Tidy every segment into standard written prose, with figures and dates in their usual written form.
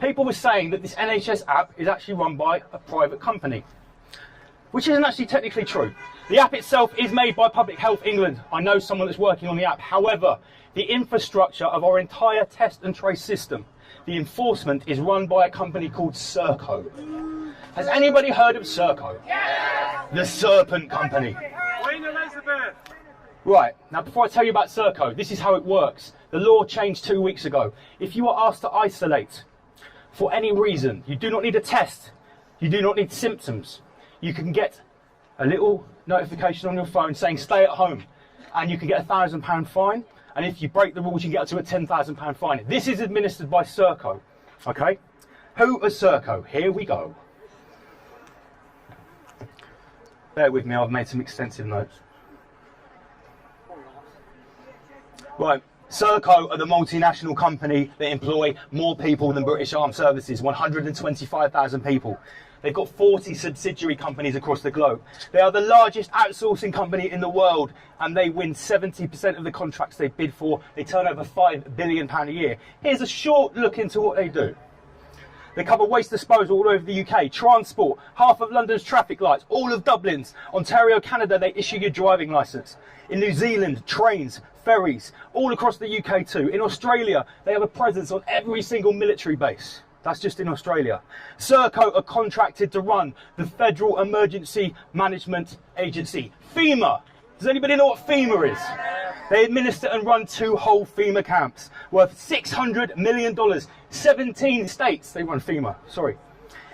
people were saying that this NHS app is actually run by a private company, which isn't actually technically true. The app itself is made by Public Health England. I know someone that's working on the app. However, the infrastructure of our entire test and trace system, the enforcement, is run by a company called Serco. Has anybody heard of Serco? Yes! The Serpent Company. Queen Elizabeth. Right, now before I tell you about Serco, this is how it works. The law changed 2 weeks ago. If you are asked to isolate for any reason, you do not need a test, you do not need symptoms. You can get a little notification on your phone saying stay at home, and you can get a £1,000 fine. And if you break the rules, you can get up to a £10,000 fine. This is administered by Serco. Okay? Who are Serco? Here we go. Bear with me, I've made some extensive notes. Right, Serco are the multinational company that employ more people than British Armed Services, 125,000 people. They've got 40 subsidiary companies across the globe. They are the largest outsourcing company in the world, and they win 70% of the contracts they bid for. They turn over £5 billion a year. Here's a short look into what they do. They cover waste disposal all over the UK, transport, half of London's traffic lights, all of Dublin's. Ontario, Canada, they issue your driving licence. In New Zealand, trains, ferries, all across the UK too. In Australia, they have a presence on every single military base. That's just in Australia. Serco are contracted to run the Federal Emergency Management Agency, FEMA. Does anybody know what FEMA is? They administer and run 2 whole FEMA camps worth $600 million. 17 states they run FEMA, sorry.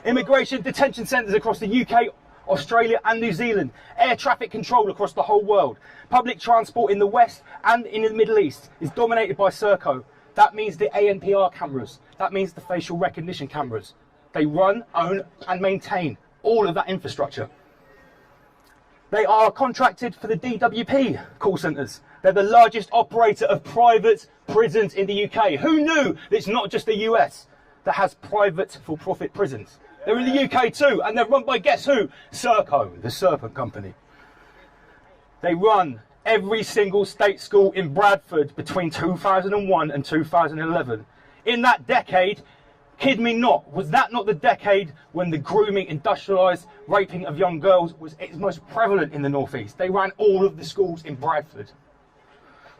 Immigration detention centres across the UK, Australia and New Zealand. Air traffic control across the whole world. Public transport in the West and in the Middle East is dominated by Serco. That means the ANPR cameras. That means the facial recognition cameras. They run, own and maintain all of that infrastructure. They are contracted for the DWP call centres. They're the largest operator of private prisons in the UK. Who knew that it's not just the US that has private for-profit prisons? They're in the UK too, and they're run by, guess who? Serco, the Serpent Company. They run every single state school in Bradford between 2001 and 2011. In that decade, kid me not, was that not the decade when the grooming, industrialised raping of young girls was its most prevalent in the North East? They ran all of the schools in Bradford.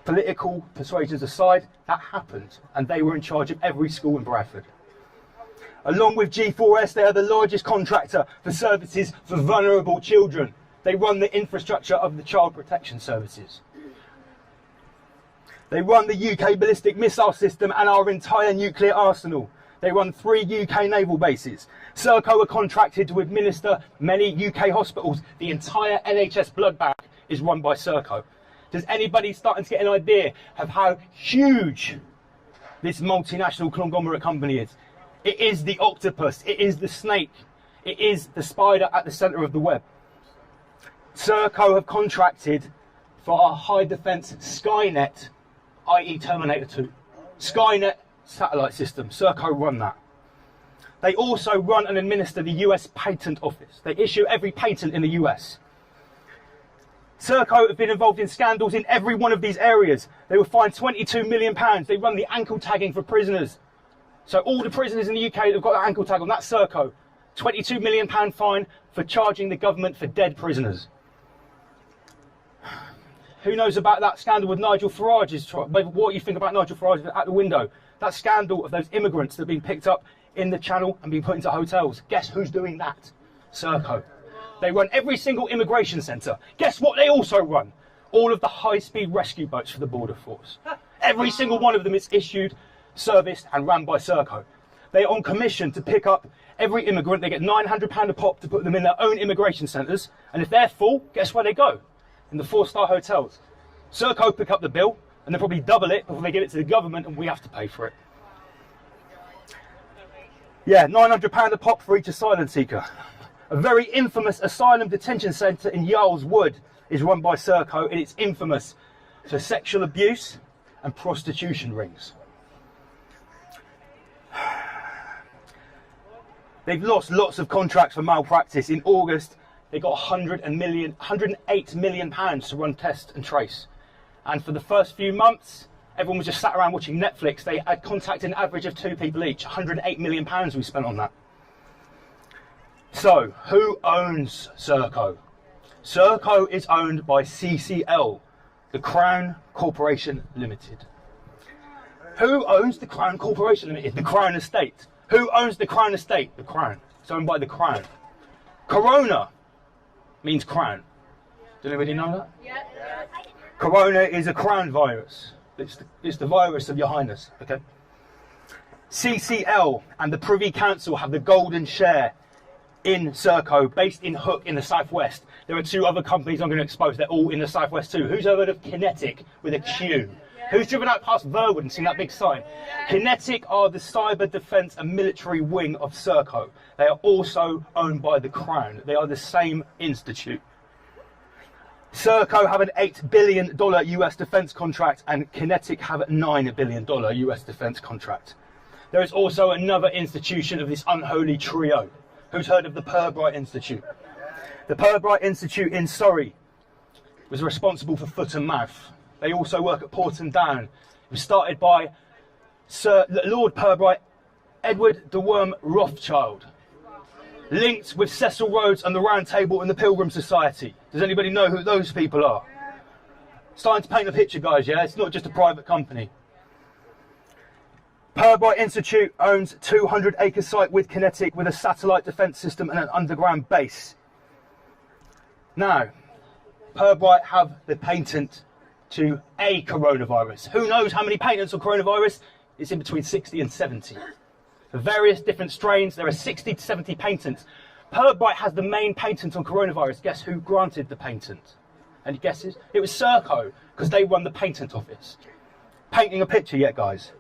Political persuasions aside, that happened, and they were in charge of every school in Bradford. Along with G4S, they are the largest contractor for services for vulnerable children. They run the infrastructure of the Child Protection Services. They run the UK ballistic missile system and our entire nuclear arsenal. They run 3 UK naval bases. Serco are contracted to administer many UK hospitals. The entire NHS blood bank is run by Serco. Does anybody starting to get an idea of how huge this multinational conglomerate company is? It is the octopus, it is the snake, it is the spider at the centre of the web. Serco have contracted for our high defence Skynet, i.e. Terminator 2. Skynet satellite system, Serco run that. They also run and administer the US Patent Office. They issue every patent in the US. Serco have been involved in scandals in every one of these areas. They were fined £22 million. They run the ankle tagging for prisoners. So all the prisoners in the UK that have got that ankle tag on, that's Serco. £22 million fine for charging the government for dead prisoners. Who knows about that scandal with Nigel Farage's trial? What you think about Nigel Farage at the window? That scandal of those immigrants that have been picked up in the Channel and been put into hotels. Guess who's doing that? Serco. They run every single immigration centre. Guess what they also run? All of the high-speed rescue boats for the Border Force. Every single one of them is issued, serviced and ran by Serco. They are on commission to pick up every immigrant. They get £900 a pop to put them in their own immigration centres. And if they're full, guess where they go? In the 4-star hotels. Serco pick up the bill and they'll probably double it before they give it to the government and we have to pay for it. Yeah, £900 a pop for each asylum seeker. A very infamous asylum detention centre in Yarl's Wood is run by Serco, and it's infamous for sexual abuse and prostitution rings. They've lost lots of contracts for malpractice. In August, they got £108 million to run test and trace. And for the first few months, everyone was just sat around watching Netflix. They had contacted an average of 2 people each. £108 million we spent on that. So, who owns Serco? Serco is owned by CCL, the Crown Corporation Limited. Who owns the Crown Corporation Limited? The Crown Estate. Who owns the Crown Estate? The Crown. It's owned by the Crown. Corona means crown. Does anybody know that? Yeah. Corona is a crown virus. It's the virus of your highness. Okay. CCL and the Privy Council have the golden share in Serco, based in Hook in the southwest. There are 2 other companies I'm going to expose. They're all in the southwest too. Who's heard of Kinetic with a Q? Who's driven out past Verwood and seen that big sign? Kinetic are the cyber defence and military wing of Serco. They are also owned by the Crown. They are the same institute. Serco have an $8 billion US defence contract and Kinetic have a $9 billion US defence contract. There is also another institution of this unholy trio. Who's heard of the Pirbright Institute? The Pirbright Institute in Surrey was responsible for foot and mouth. They also work at Porton Down. It was started by Sir Lord Pirbright, Edward de Worm Rothschild, linked with Cecil Rhodes and the Round Table and the Pilgrim Society. Does anybody know who those people are? Starting to paint a picture, guys, yeah? It's not just a private company. Pirbright Institute owns 200-acre site with Kinetic with a satellite defence system and an underground base. Now, Pirbright have the patent to a coronavirus. Who knows how many patents on coronavirus? It's in between 60 and 70. For various different strains, there are 60 to 70 patents. Pirbright has the main patent on coronavirus. Guess who granted the patent? Any guesses? It was Serco, because they run the patent office. Painting a picture yet, guys?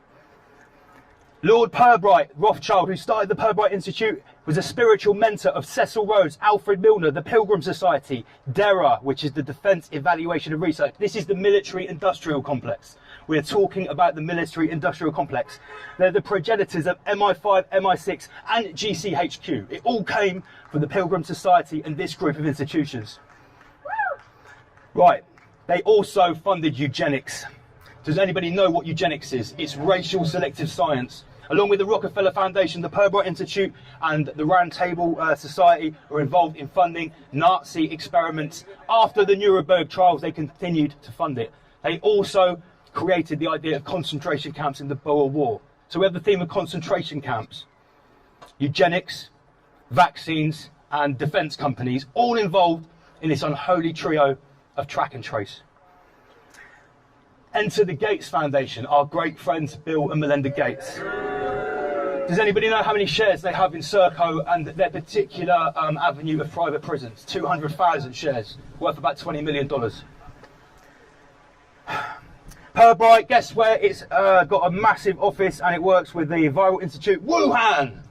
Lord Pirbright Rothschild, who started the Pirbright Institute, was a spiritual mentor of Cecil Rhodes, Alfred Milner, the Pilgrim Society, DERA, which is the Defence Evaluation and Research. This is the military-industrial complex. We're talking about the military-industrial complex. They're the progenitors of MI5, MI6 and GCHQ. It all came from the Pilgrim Society and this group of institutions. Right, they also funded eugenics. Does anybody know what eugenics is? It's racial selective science. Along with the Rockefeller Foundation, the Pirbright Institute and the Round Table Society are involved in funding Nazi experiments. After the Nuremberg trials, they continued to fund it. They also created the idea of concentration camps in the Boer War. So we have the theme of concentration camps, eugenics, vaccines and defence companies, all involved in this unholy trio of track and trace. Enter the Gates Foundation, our great friends Bill and Melinda Gates. Does anybody know how many shares they have in Serco and their particular avenue of private prisons? 200,000 shares, worth about $20 million. Pirbright, guess where it's got a massive office and it works with the Viral Institute, Wuhan!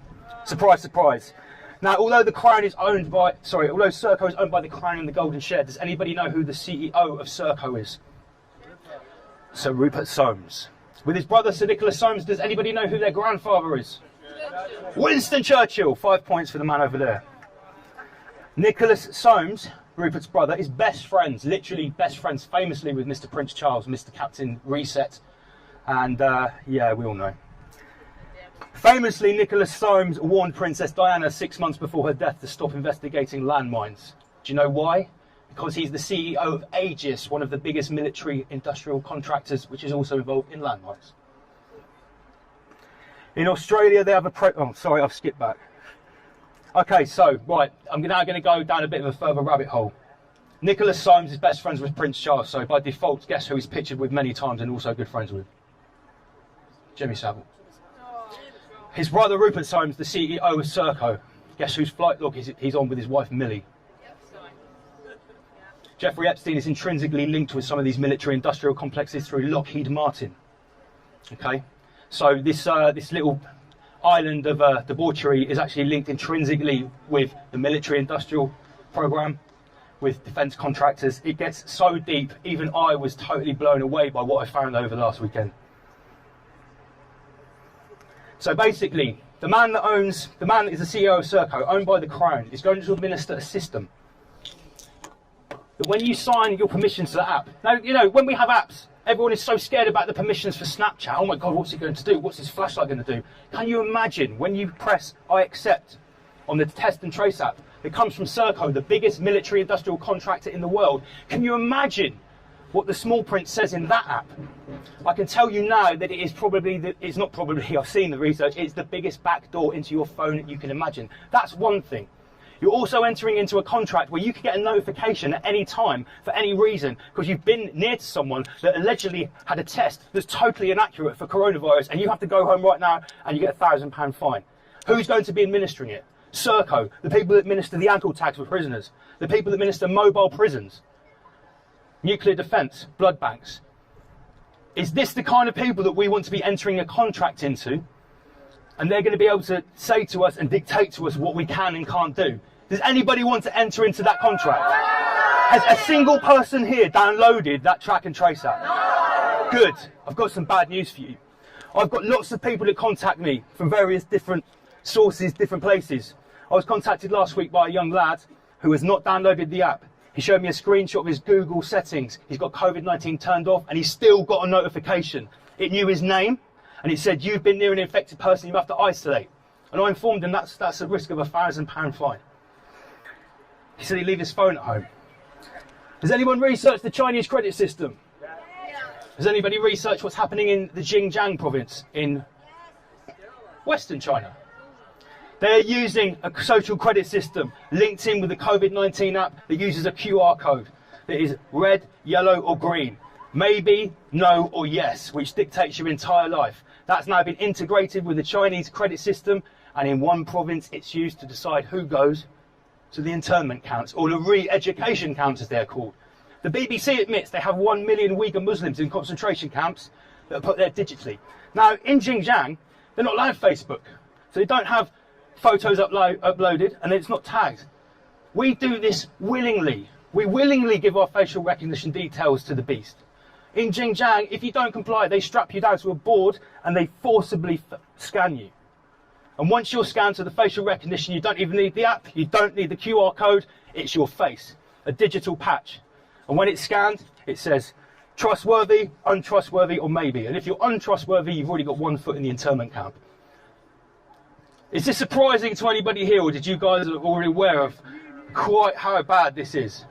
Surprise, surprise. Now, although Serco is owned by the Crown and the Golden Share, does anybody know who the CEO of Serco is? Sir Rupert Soames. With his brother Sir Nicholas Soames, does anybody know who their grandfather is? Winston Churchill. 5 points for the man over there. Nicholas Soames, Rupert's brother, is best friends, literally best friends, famously with Mr. Prince Charles, Mr. Captain Reset. And yeah, we all know. Famously, Nicholas Soames warned Princess Diana 6 months before her death to stop investigating landmines. Do you know why? Because he's the CEO of Aegis, one of the biggest military industrial contractors, which is also involved in landmines. In Australia, they have oh, sorry, I've skipped back. Okay, so, right, I'm now going to go down a bit of a further rabbit hole. Nicholas Soames is best friends with Prince Charles, so by default, guess who he's pictured with many times and also good friends with? Jimmy Savile. His brother Rupert Soames, the CEO of Serco. Guess whose flight log he's on with his wife Millie? Jeffrey Epstein is intrinsically linked with some of these military-industrial complexes through Lockheed Martin. Okay, so this little island of debauchery is actually linked intrinsically with the military-industrial program, with defence contractors. It gets so deep, even I was totally blown away by what I found over last weekend. So basically, the man is the CEO of Serco, owned by the Crown, is going to administer a system that when you sign your permissions to the app, now, you know, when we have apps, Everyone is so scared about the permissions for Snapchat. Oh my God, what's it going to do? What's this flashlight going to do? Can you imagine when you press I accept on the test and trace app that comes from Serco, the biggest military industrial contractor in the world? Can you imagine what the small print says in that app? I can tell you now that it is it's not probably, I've seen the research, it's the biggest backdoor into your phone that you can imagine. That's one thing. You're also entering into a contract where you can get a notification at any time for any reason because you've been near to someone that allegedly had a test that's totally inaccurate for coronavirus, and you have to go home right now and you get a £1,000 fine. Who's going to be administering it? Serco, the people that administer the ankle tags for prisoners, the people that administer mobile prisons, nuclear defence, blood banks. Is this the kind of people that we want to be entering a contract into? And they're going to be able to say to us and dictate to us what we can and can't do. Does anybody want to enter into that contract? Has a single person here downloaded that track and trace app? Good. I've got some bad news for you. I've got lots of people that contact me from various different sources, different places. I was contacted last week by a young lad who has not downloaded the app. He showed me a screenshot of his Google settings. He's got COVID-19 turned off and he's still got a notification. It knew his name. And it said, you've been near an infected person, you have to isolate. And I informed him that's a risk of a £1,000 fine. He said he'd leave his phone at home. Has anyone researched the Chinese credit system? Has anybody researched what's happening in the Xinjiang province in Western China? They're using a social credit system linked in with the COVID-19 app that uses a QR code that is red, yellow or green. Maybe, no or yes, which dictates your entire life. That's now been integrated with the Chinese credit system, and in one province it's used to decide who goes to the internment camps, or the re-education camps as they're called. The BBC admits they have 1 million Uyghur Muslims in concentration camps that are put there digitally. Now in Xinjiang, they're not allowed Facebook, so they don't have photos uploaded and it's not tagged. We do this willingly. We willingly give our facial recognition details to the beast. In Xinjiang, if you don't comply, they strap you down to a board and they forcibly scan you. And once you're scanned to the facial recognition, you don't even need the app, you don't need the QR code, it's your face, a digital patch. And when it's scanned, it says trustworthy, untrustworthy, or maybe. And if you're untrustworthy, you've already got 1 foot in the internment camp. Is this surprising to anybody here, or did you guys already aware of quite how bad this is?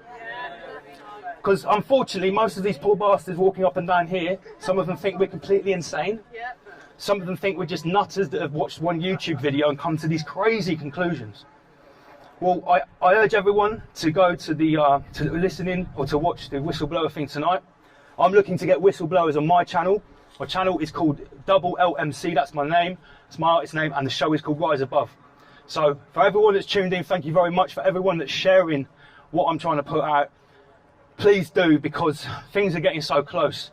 Because unfortunately, most of these poor bastards walking up and down here, some of them think we're completely insane. Some of them think we're just nutters that have watched one YouTube video and come to these crazy conclusions. Well, I urge everyone to go to listen in or to watch the whistleblower thing tonight. I'm looking to get whistleblowers on my channel. My channel is called Double LMC, that's my name, it's my artist name, and the show is called Rise Above. So for everyone that's tuned in, thank you very much. For everyone that's sharing what I'm trying to put out, please do, because things are getting so close.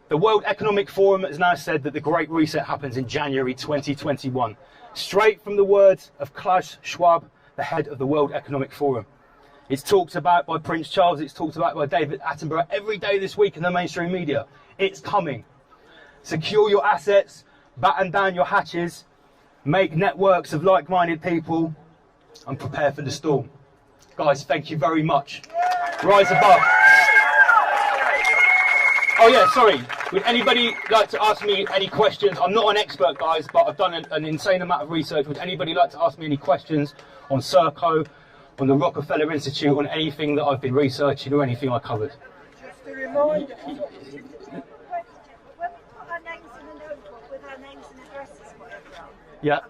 The World Economic Forum has now said that the Great Reset happens in January 2021. Straight from the words of Klaus Schwab, the head of the World Economic Forum. It's talked about by Prince Charles, it's talked about by David Attenborough every day this week in the mainstream media. It's coming. Secure your assets, batten down your hatches, make networks of like-minded people, and prepare for the storm. Guys, thank you very much. Rise above. Oh yeah, sorry. Would anybody like to ask me any questions? I'm not an expert, guys, but I've done an insane amount of research. Would anybody like to ask me any questions on Serco, on the Rockefeller Institute, on anything that I've been researching or anything I covered? Just a reminder. When we put our names in a notebook with our names and addresses, whatever. Yeah.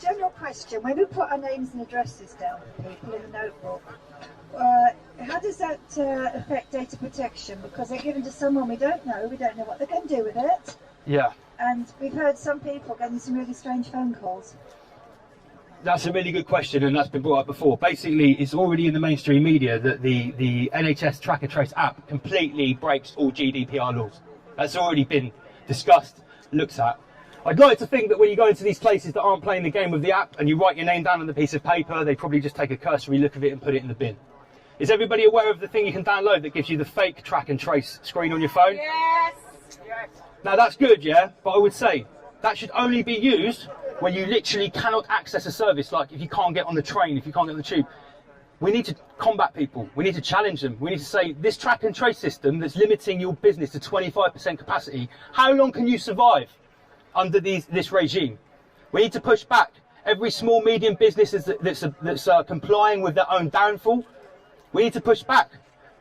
General question: when we put our names and addresses down for people in the notebook, how does that affect data protection? Because they're given to someone we don't know what they're going to do with it. Yeah. And we've heard some people getting some really strange phone calls. That's a really good question, and that's been brought up before. Basically, it's already in the mainstream media that the NHS Track and Trace app completely breaks all GDPR laws. That's already been discussed, looked at. I'd like to think that when you go into these places that aren't playing the game with the app and you write your name down on the piece of paper, they probably just take a cursory look of it and put it in the bin. Is everybody aware of the thing you can download that gives you the fake track and trace screen on your phone? Yes! Now that's good, yeah, but I would say that should only be used when you literally cannot access a service, like if you can't get on the train, if you can't get on the tube. We need to combat people. We need to challenge them. We need to say, this track and trace system that's limiting your business to 25% capacity, how long can you survive under this regime? We need to push back. Every small, medium business that's complying with their own downfall, we need to push back.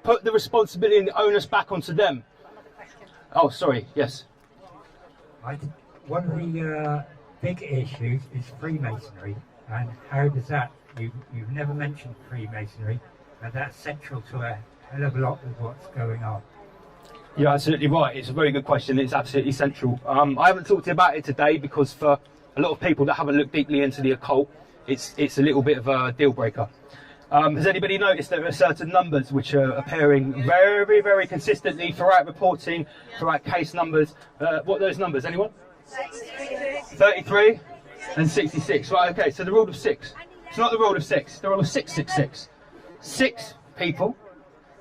Put the responsibility and the onus back onto them. Oh, sorry, yes. One of the big issues is Freemasonry, and how does that, you've never mentioned Freemasonry, but that's central to a hell of a lot of what's going on. You're absolutely right. It's a very good question. It's absolutely central. I haven't talked about it today because for a lot of people that haven't looked deeply into the occult, it's a little bit of a deal breaker. Has anybody noticed there are certain numbers which are appearing very, very consistently throughout reporting, throughout case numbers? What are those numbers? Anyone? 33 and 66. Right, okay, so the rule of 6. It's not the rule of 6, the rule of 666. 6 people,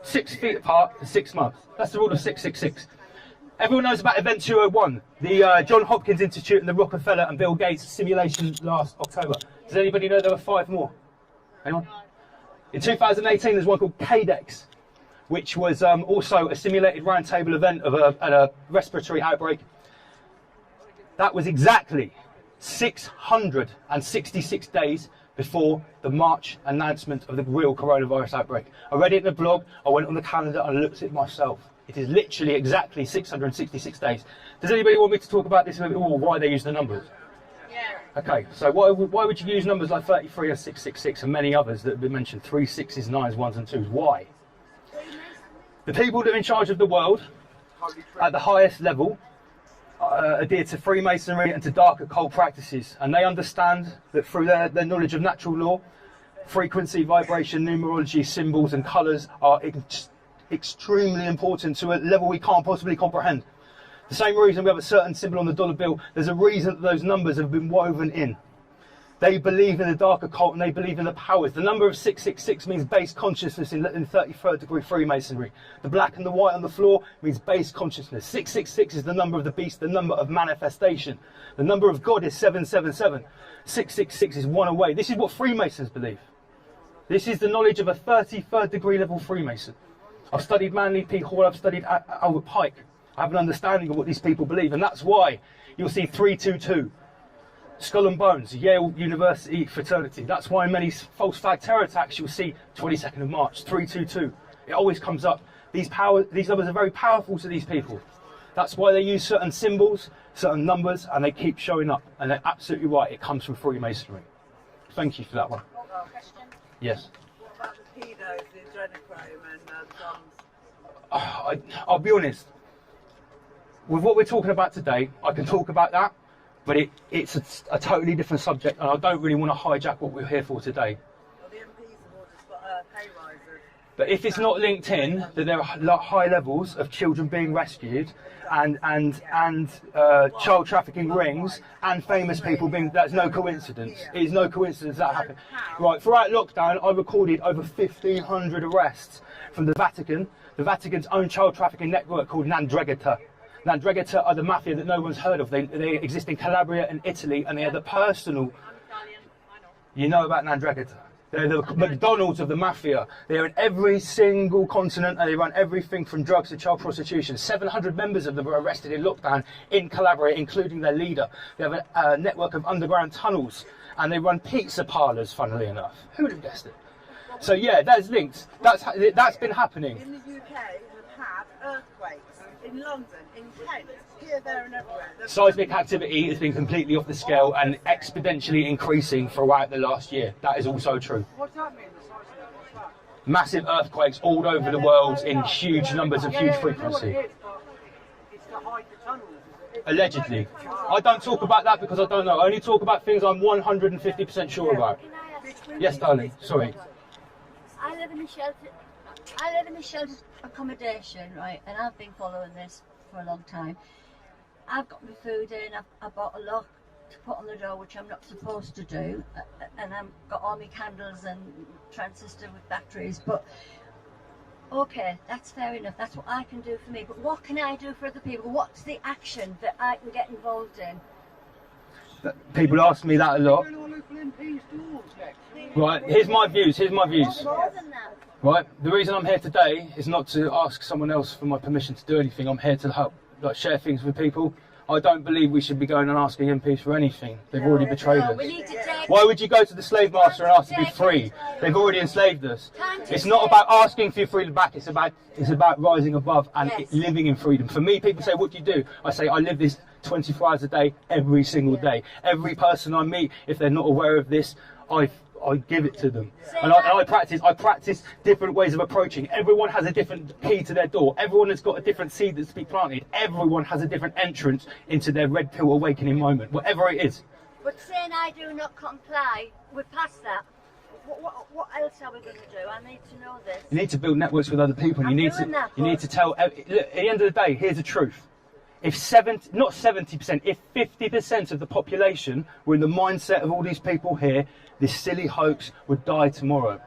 6 feet apart for 6 months. That's the rule of 666. Everyone knows about Event 201, the Johns Hopkins Institute and the Rockefeller and Bill Gates simulation last October. Does anybody know there were 5 more? Anyone? In 2018, there's one called KDEX, which was also a simulated roundtable event of a respiratory outbreak. That was exactly 666 days before the March announcement of the real coronavirus outbreak. I read it in the blog, I went on the calendar and looked at it myself. It is literally exactly 666 days. Does anybody want me to talk about this a bit more, why they use the numbers? Yeah. Okay, so why would you use numbers like 33 and 666 and many others that have been mentioned? 3 6s, 9s, 1s and 2s. Why? The people that are in charge of the world at the highest level adhere to Freemasonry and to dark occult practices, and they understand that through their knowledge of natural law, frequency, vibration, numerology, symbols and colours are extremely important to a level we can't possibly comprehend. The same reason we have a certain symbol on the dollar bill, there's a reason that those numbers have been woven in. They believe in the dark occult and they believe in the powers. The number of 666 means base consciousness in 33rd degree Freemasonry. The black and the white on the floor means base consciousness. 666 is the number of the beast, the number of manifestation. The number of God is 777. 666 is one away. This is what Freemasons believe. This is the knowledge of a 33rd degree level Freemason. I've studied Manly P. Hall, I've studied Albert Pike. I have an understanding of what these people believe, and that's why you'll see 322. Skull and Bones, Yale University fraternity. That's why in many false flag terror attacks you'll see 22nd of March, 322. It always comes up. These numbers are very powerful to these people. That's why they use certain symbols, certain numbers, and they keep showing up. And they're absolutely right, it comes from Freemasonry. Thank you for that one. Yes? What about the pedos, the adrenochrome and the bombs? I'll be honest. With what we're talking about today, I can talk about that, but it's a totally different subject, and I don't really want to hijack what we're here for today. Well, the MPs have all just got a pay rise. But if it's not linked in that there are high levels of children being rescued and child trafficking rings and famous people being, that's no coincidence. It is no coincidence that happened. Right, throughout lockdown, I recorded over 1,500 arrests from the Vatican, the Vatican's own child trafficking network called Ndrangheta. Ndrangheta are the mafia that no one's heard of. They exist in Calabria and Italy, and they are the personal. You know about Ndrangheta. They're the McDonald's of the mafia. They're in every single continent, and they run everything from drugs to child prostitution. 700 members of them were arrested in lockdown in Calabria, including their leader. They have a network of underground tunnels, and they run pizza parlours, funnily enough. Who would have guessed it? So yeah, that's linked. That's been happening. In the UK, we've had earthquakes. In London, in Kent, here, there and everywhere. Seismic activity has been completely off the scale and exponentially increasing throughout the last year. That is also true. What's that mean, the seismic? What's that? Massive earthquakes all over the world in huge numbers of huge frequency. It's to hide the tunnels. Allegedly. I don't talk about that because I don't know. I only talk about things I'm 150% sure about. Yes, darling. Sorry. I live in a sheltered accommodation, right, and I've been following this for a long time. I've got my food in, I bought a lock to put on the door, which I'm not supposed to do, and I've got all my candles and transistor with batteries, but okay, that's fair enough, that's what I can do for me, but what can I do for other people? What's the action that I can get involved in? People ask me that a lot. Right, here's my views. More than that. Right, the reason I'm here today is not to ask someone else for my permission to do anything. I'm here to help, share things with people. I don't believe we should be going and asking MPs for anything. They've already betrayed us. We need to take. Why would you go to the slave master and ask to be free? They've already enslaved us. It's not about asking for your freedom back. It's about rising above and living in freedom. For me, people say, "What do you do?" I say, "I live this 24 hours a day, every single day. Every person I meet, if they're not aware of this, I give it to them, and I practice different ways of approaching. Everyone has a different key to their door. Everyone has got a different seed that's been planted. Everyone has a different entrance into their red pill awakening moment, whatever it is." But saying I do not comply, we're past that. What else are we going to do? I need to know this. You need to build networks with other people. You need to tell. Look, at the end of the day, here's the truth. If 70%, if 50% of the population were in the mindset of all these people here, this silly hoax would die tomorrow.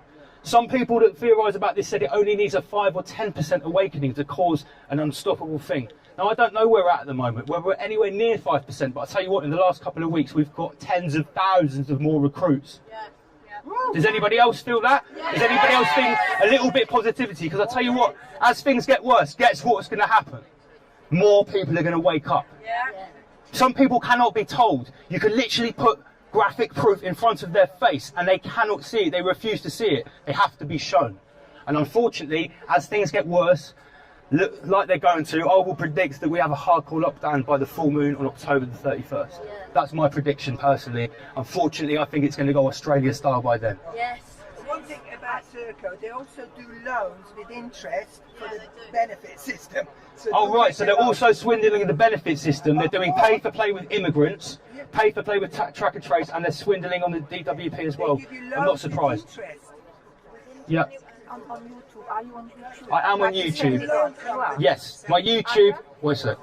Some people that theorise about this said it only needs a 5 or 10% awakening to cause an unstoppable thing. Now, I don't know where we're at the moment, whether we're anywhere near 5%, but I'll tell you what, in the last couple of weeks, we've got tens of thousands of more recruits. Does anybody else feel that? Does anybody else feel a little bit positivity? Because I tell you what, as things get worse, guess what's going to happen? More people are going to wake up. Some people cannot be told. You can literally put graphic proof in front of their face and they cannot see it. They refuse to see it. They have to be shown. And unfortunately, as things get worse, look like they're going to, I will predict that we have a hardcore lockdown by the full moon on October the 31st. That's my prediction personally. Unfortunately, I think it's going to go Australia style by then. Yes. One thing about Serco, they also do loans with interest for the benefit system. So So they're also swindling the benefit system. They're doing pay for play with immigrants, pay for play with track and trace, and they're swindling on the DWP as well. I'm not surprised. Yeah. On YouTube, are you on YouTube? I am on YouTube. Yes, my YouTube. What's it?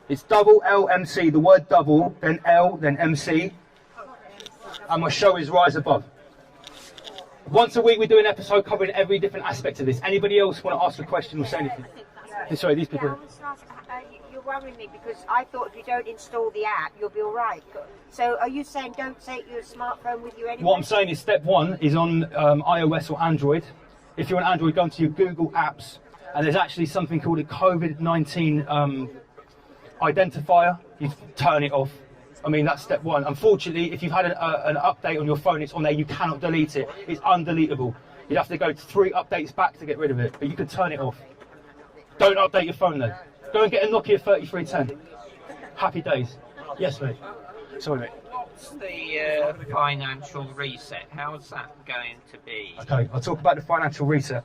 It's double LMC. The word double, then L, then MC, and my show is Rise Above. Once a week we do an episode covering every different aspect of this. Anybody else want to ask a question or say anything? Sorry, these people. You're worrying me because I thought if you don't install the app, you'll be all right. So are you saying don't take your smartphone with you anyway? What I'm saying is step one is on iOS or Android. If you're on Android, go into your Google Apps, and there's actually something called a COVID-19 identifier. You turn it off. I mean, that's step one. Unfortunately, if you've had an update on your phone, it's on there, you cannot delete it. It's undeletable. You'd have to go 3 updates back to get rid of it, but you can turn it off. Don't update your phone then. Go and get a Nokia 3310. Happy days. Yes, mate. Sorry, mate. What's the financial reset? How's that going to be? Okay, I'll talk about the financial reset.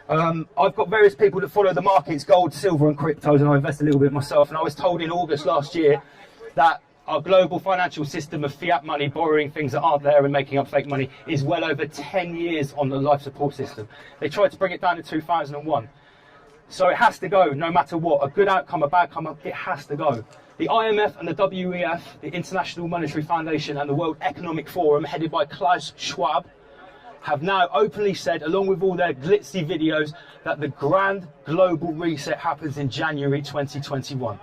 I've got various people that follow the markets, gold, silver and cryptos, and I invest a little bit myself. And I was told in August last year that our global financial system of fiat money, borrowing things that aren't there and making up fake money, is well over 10 years on the life support system. They tried to bring it down in 2001. So it has to go, no matter what. A good outcome, a bad outcome, it has to go. The IMF and the WEF, the International Monetary Foundation and the World Economic Forum, headed by Klaus Schwab, have now openly said, along with all their glitzy videos, that the grand global reset happens in January 2021.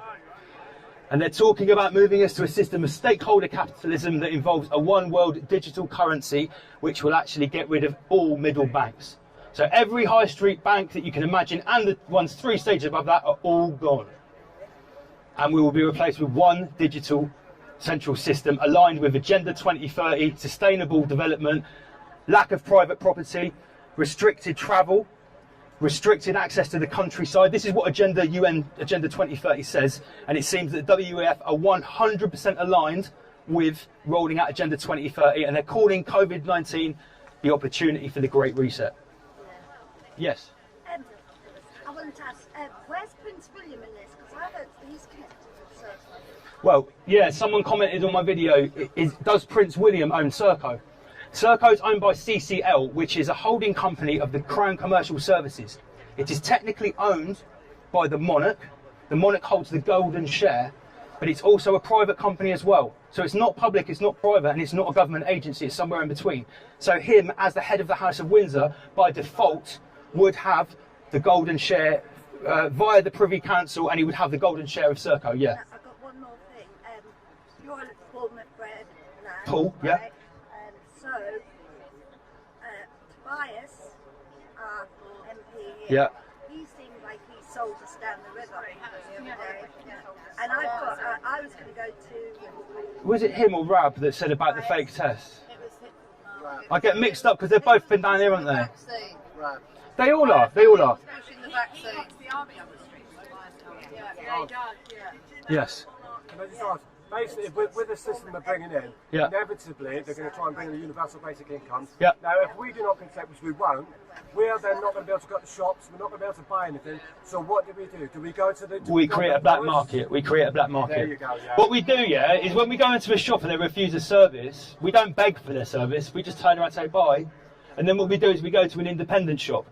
And they're talking about moving us to a system of stakeholder capitalism that involves a one world digital currency, which will actually get rid of all middle banks. So every high street bank that you can imagine and the ones 3 stages above that are all gone. And we will be replaced with one digital central system aligned with Agenda 2030, sustainable development, lack of private property, restricted travel, restricted access to the countryside. This is what Agenda 2030 says, and it seems that WEF are 100% aligned with rolling out Agenda 2030, and they're calling COVID-19 the opportunity for the Great Reset. Yes? I wanted to ask, where's Prince William in this? Because I don't, he's kept it. So. Well, yeah, someone commented on my video, does Prince William own Serco? Serco is owned by CCL, which is a holding company of the Crown Commercial Services. It is technically owned by the Monarch. The Monarch holds the golden share, but it's also a private company as well. So it's not public, it's not private, and it's not a government agency, it's somewhere in between. So him, as the head of the House of Windsor, by default, would have the golden share via the Privy Council, and he would have the golden share of Serco, yeah. I've got one more thing. You're Paul McBride now. Paul, yeah. Right? So, Yeah. He seemed like he sold us down the river the other day. And I've got, I was going to go to... Was it him or Rab that said about the fake test? I get mixed up because they've both been down here, haven't they? They all are. They all are. Yes. Can I just ask, basically, with the system they're bringing in, inevitably they're going to try and bring in the universal basic income. Yeah. Now, if we do not consent, which we won't, we are then not going to be able to go to the shops. We're not going to be able to buy anything. So what do? Do we go to the? We create a black market. We create a black market. There you go. Yeah. What we do, is when we go into a shop and they refuse a service, we don't beg for their service. We just turn around and say bye, and then what we do is we go to an independent shop,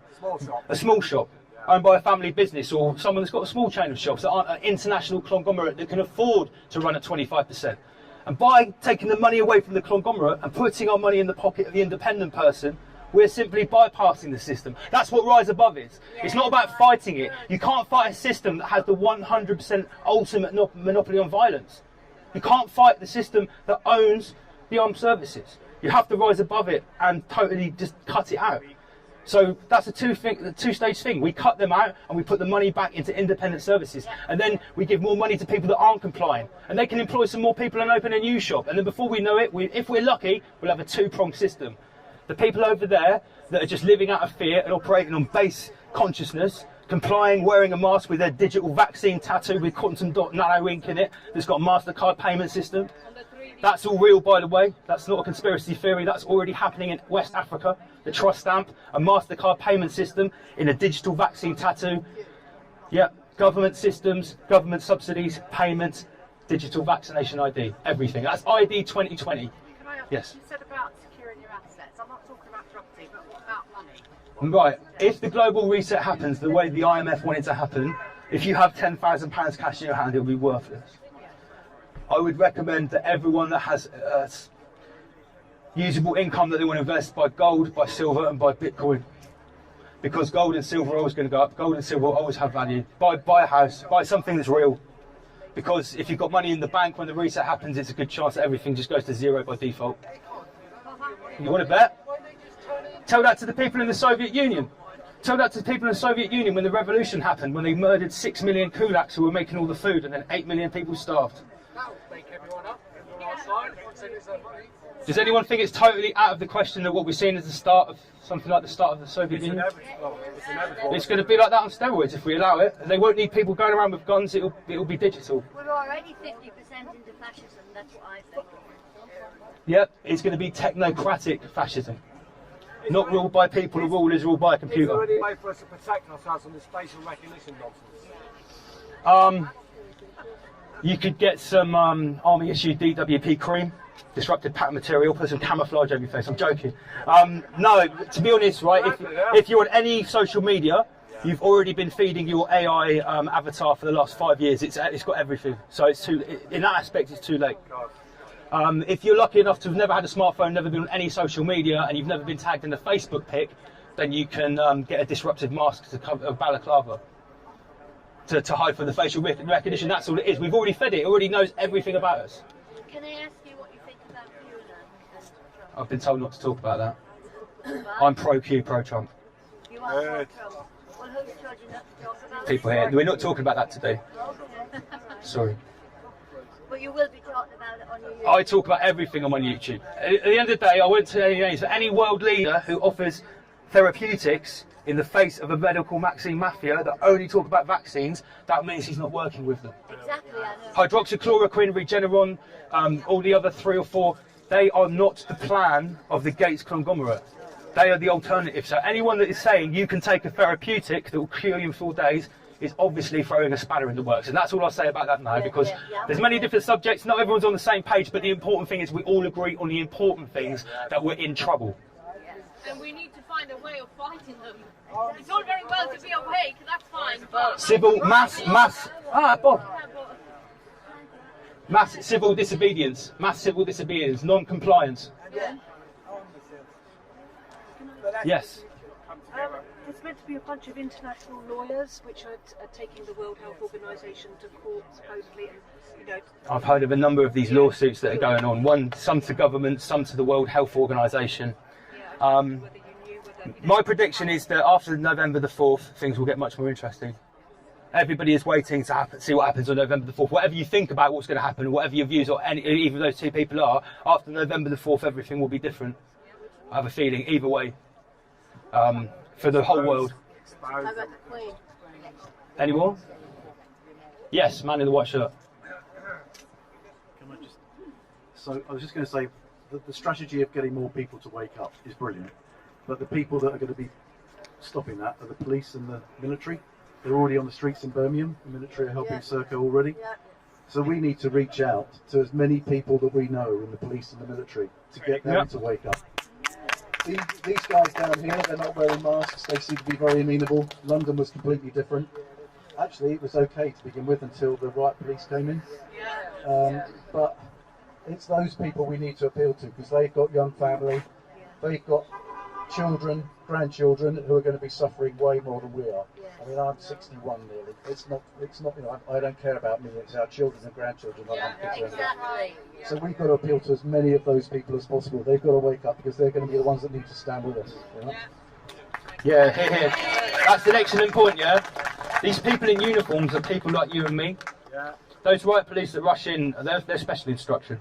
a small shop. Owned by a family business or someone that's got a small chain of shops that aren't an international conglomerate that can afford to run at 25%. And by taking the money away from the conglomerate and putting our money in the pocket of the independent person, we're simply bypassing the system. That's what Rise Above is. It's not about fighting it. You can't fight a system that has the 100% ultimate monopoly on violence. You can't fight the system that owns the armed services. You have to rise above it and totally just cut it out. So that's a two-stage thing. We cut them out and we put the money back into independent services. And then we give more money to people that aren't complying. And they can employ some more people and open a new shop. And then before we know it, if we're lucky, we'll have a two-pronged system. The people over there that are just living out of fear and operating on base consciousness, complying, wearing a mask with their digital vaccine tattoo with quantum dot nano ink in it, that's got a MasterCard payment system. That's all real, by the way. That's not a conspiracy theory. That's already happening in West Africa. The trust stamp, a MasterCard payment system in a digital vaccine tattoo. Yeah, government systems, government subsidies, payments, digital vaccination ID, everything. That's ID 2020. Can I ask, yes. You said about securing your assets. I'm not talking about property, but what about money? Right. If the global reset happens the way the IMF wanted to happen, if you have £10,000 cash in your hand, it'll be worthless. I would recommend that everyone that has usable income that they want to invest buy gold, buy silver and buy Bitcoin. Because gold and silver are always going to go up. Gold and silver will always have value. Buy a house, buy something that's real. Because if you've got money in the bank when the reset happens, it's a good chance that everything just goes to zero by default. You want to bet? Tell that to the people in the Soviet Union. Tell that to the people in the Soviet Union when the revolution happened, when they murdered 6 million kulaks who were making all the food and then 8 million people starved. Does anyone think it's totally out of the question that what we're seeing is the start of something like the start of the Soviet Union? It's going to be like that on steroids if we allow it. They won't need people going around with guns. It'll be digital. We're already 50% into fascism. That's what I think. Yep, it's going to be technocratic fascism. Not ruled by people. The rule is ruled by a computer. Is there any way for us to protect ourselves from this facial recognition nonsense? You could get some army-issued DWP cream, disrupted pattern material, put some camouflage over your face. I'm joking. No, to be honest, right, if you're on any social media, you've already been feeding your AI avatar for the last 5 years. It's got everything. So in that aspect, it's too late. If you're lucky enough to have never had a smartphone, never been on any social media, and you've never been tagged in a Facebook pic, then you can get a disruptive mask to cover a balaclava. To hide from the facial recognition, that's all it is. We've already fed it. It already knows everything about us. Can I ask you what you think about QAnon? I've been told not to talk about that. I'm pro-Q, pro-Trump. You are pro-Trump. Well, who's told you not to talk about People here. We're not talking about that today. Okay. Sorry. But you will be talking about it on your YouTube. I talk about everything on my YouTube. At the end of the day, I won't say any names, but any world leader who offers therapeutics in the face of a medical vaccine mafia that only talk about vaccines, that means he's not working with them. Exactly, I know. Hydroxychloroquine, Regeneron, all the other 3 or 4, they are not the plan of the Gates conglomerate. They are the alternative. So anyone that is saying you can take a therapeutic that will cure you in 4 days is obviously throwing a spanner in the works. And that's all I'll say about that now, because there's many different subjects, not everyone's on the same page, but the important thing is we all agree on the important things, that we're in trouble. And we need to find a way of fighting them. It's all very well to be awake, that's fine. But Civil, civil disobedience, mass civil disobedience, non-compliance. Yes. There's meant to be a bunch of international lawyers which are taking the World Health Organization to court, supposedly. And, I've heard of a number of these lawsuits that are going on. Some to government, some to the World Health Organization. My prediction is that after November the 4th, things will get much more interesting. Everybody is waiting to see what happens on November the 4th. Whatever you think about what's going to happen, whatever your views or either of those two people are, after November the 4th, everything will be different. I have a feeling, either way, for the whole world. How about the Queen? Any more? Yes, man in the white shirt. Can I just... So I was just going to say that the strategy of getting more people to wake up is brilliant, but the people that are going to be stopping that are the police and the military. They're already on the streets in Birmingham. The military are helping Serco already. Yeah. So we need to reach out to as many people that we know in the police and the military to get them to wake up. These guys down here, they're not wearing masks. They seem to be very amenable. London was completely different. Actually, it was okay to begin with until the riot police came in. But it's those people we need to appeal to because they've got young family, they've got children, grandchildren who are going to be suffering way more than we are. I mean, I'm 61 nearly. It's not. You know, I don't care about me. It's our children and grandchildren that I'm concerned about. So we've got to appeal to as many of those people as possible. They've got to wake up because they're going to be the ones that need to stand with us. You know? Yeah, here. That's an excellent point. Yeah, these people in uniforms are people like you and me. Yeah. Those riot police that rush in, they're special instruction.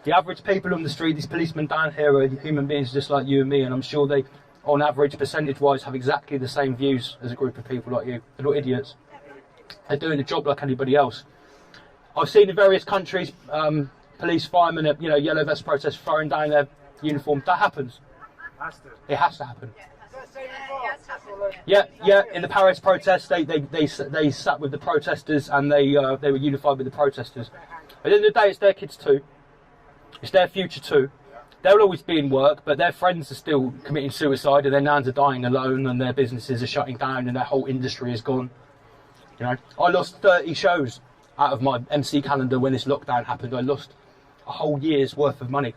The average people on the street, these policemen down here are human beings just like you and me, and I'm sure they, on average, percentage-wise, have exactly the same views as a group of people like you. They're not idiots. They're doing a job like anybody else. I've seen in various countries, police, firemen, yellow vest protests throwing down their uniform. That happens. It has to happen. Yeah. In the Paris protests, they sat with the protesters and they were unified with the protesters. At the end of the day, it's their kids too. It's their future too. They'll always be in work, but their friends are still committing suicide, and their nans are dying alone, and their businesses are shutting down, and their whole industry is gone. You know, I lost 30 shows out of my MC calendar when this lockdown happened. I lost a whole year's worth of money,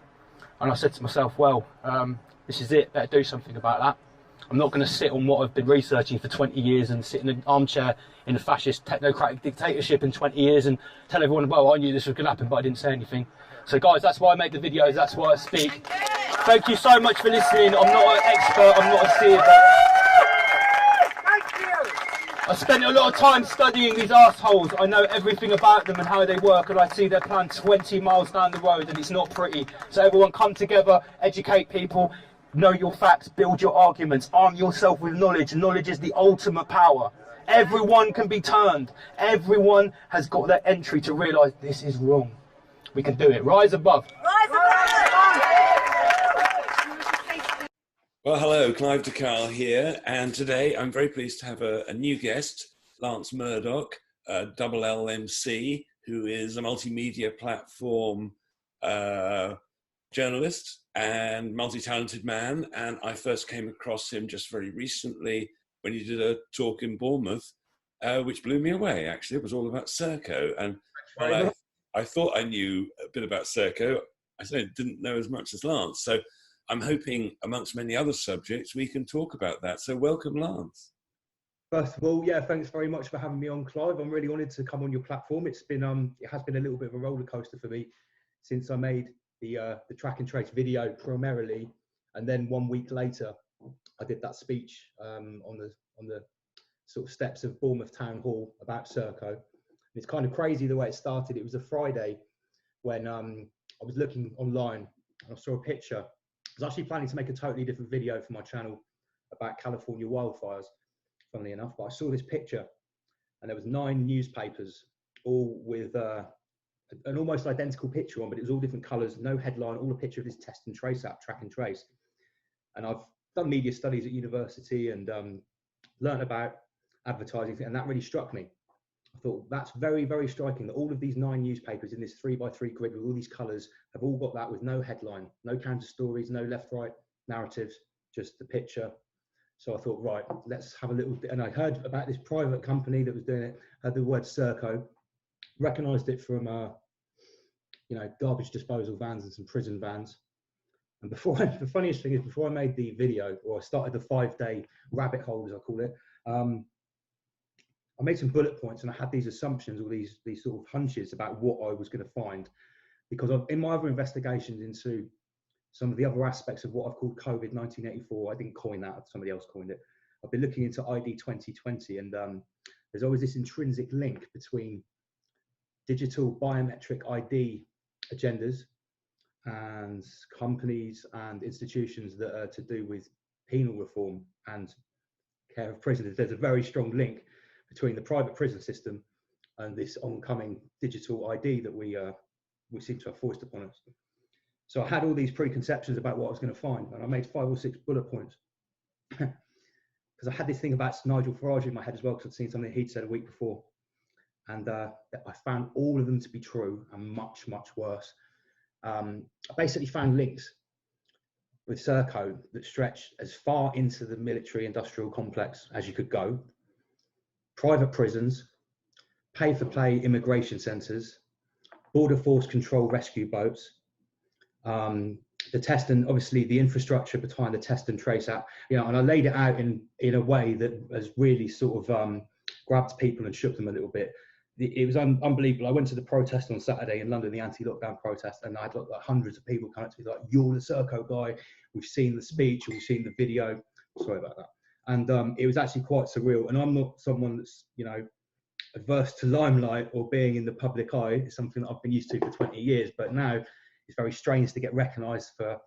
and I said to myself, well, this is it. Better do something about that. I'm not going to sit on what I've been researching for 20 years and sit in an armchair in a fascist technocratic dictatorship in 20 years and tell everyone, well, I knew this was going to happen, but I didn't say anything. So guys, that's why I make the videos, that's why I speak. Thank you so much for listening. I'm not an expert, I'm not a seer, but I spent a lot of time studying these assholes. I know everything about them and how they work, and I see their plan 20 miles down the road, and it's not pretty. So everyone come together, educate people, know your facts, build your arguments, arm yourself with knowledge. Knowledge is the ultimate power. Everyone can be turned. Everyone has got their entry to realise this is wrong. We can do it. Rise above. Rise above! Well, hello, Clive de Carle here, and today I'm very pleased to have a new guest, Lance Murdoch, double LMC, who is a multimedia platform journalist and multi-talented man. And I first came across him just very recently when he did a talk in Bournemouth, which blew me away, actually. It was all about Serco. And while I thought I knew a bit about Serco, I certainly didn't know as much as Lance. So I'm hoping, amongst many other subjects, we can talk about that. So welcome, Lance. First of all, yeah, thanks very much for having me on, Clive. I'm really honoured to come on your platform. It's been, it has been a little bit of a roller coaster for me since I made the track and trace video primarily, and then 1 week later, I did that speech on the sort of steps of Bournemouth Town Hall about Serco. It's kind of crazy the way it started. It was a Friday when I was looking online and I saw a picture. I was actually planning to make a totally different video for my channel about California wildfires, funnily enough, but I saw this picture and there was 9 newspapers, all with an almost identical picture on, but it was all different colours, no headline, all a picture of this test and trace app, track and trace. And I've done media studies at university and learnt about advertising, and that really struck me. I thought that's very, very striking that all of these 9 newspapers in this 3x3 grid with all these colours have all got that with no headline, no counter stories, no left-right narratives, just the picture. So I thought, right, let's have a little bit. And I heard about this private company that was doing it, had the word Serco, recognised it from, garbage disposal vans and some prison vans. And the funniest thing is, before I made the video, or I started the 5-day rabbit hole, as I call it, I made some bullet points and I had these assumptions, or these sort of hunches about what I was going to find, because in my other investigations into some of the other aspects of what I've called COVID 1984. I didn't coin that, somebody else coined it. I've been looking into ID 2020, and there's always this intrinsic link between digital biometric ID agendas and companies and institutions that are to do with penal reform and care of prisoners. There's a very strong link between the private prison system and this oncoming digital ID that we seem to have forced upon us. So I had all these preconceptions about what I was going to find, and I made 5 or 6 bullet points. Because I had this thing about Nigel Farage in my head as well, because I'd seen something he'd said a week before. And I found all of them to be true and much, much worse. I basically found links with Serco that stretched as far into the military industrial complex as you could go. Private prisons, pay-for-play immigration centres, border force control rescue boats, the test and obviously the infrastructure behind the test and trace app, you know, and I laid it out in a way that has really sort of grabbed people and shook them a little bit. It was unbelievable. I went to the protest on Saturday in London, the anti-lockdown protest, and I had like hundreds of people come up to me like, "You're the Serco guy. We've seen the speech, or we've seen the video." Sorry about that. And it was actually quite surreal. And I'm not someone that's, you know, adverse to limelight or being in the public eye. It's something that I've been used to for 20 years, but now it's very strange to get recognised for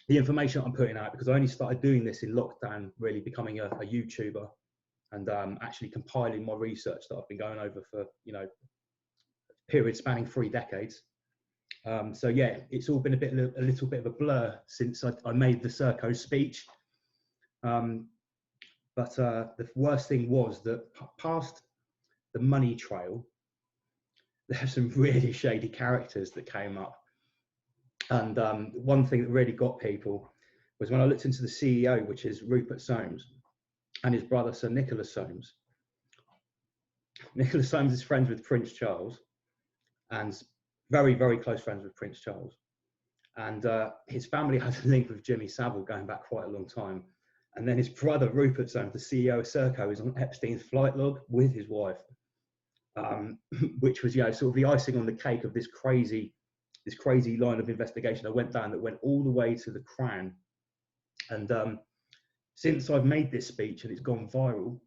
the information that I'm putting out, because I only started doing this in lockdown, really becoming a YouTuber and actually compiling my research that I've been going over for, you know, a period spanning 3 decades. So yeah, it's all been a little bit of a blur since I made the Serco speech. But the worst thing was that past the money trail, there's some really shady characters that came up. And one thing that really got people was when I looked into the CEO, which is Rupert Soames, and his brother, Sir Nicholas Soames. Nicholas Soames is friends with Prince Charles and very, very close friends with Prince Charles. And his family has a link with Jimmy Savile going back quite a long time. And then his brother, Rupert Soames, the CEO of Serco, is on Epstein's flight log with his wife, which was, you know, sort of the icing on the cake of this crazy line of investigation I went down that went all the way to the Crown. And since I've made this speech and it's gone viral,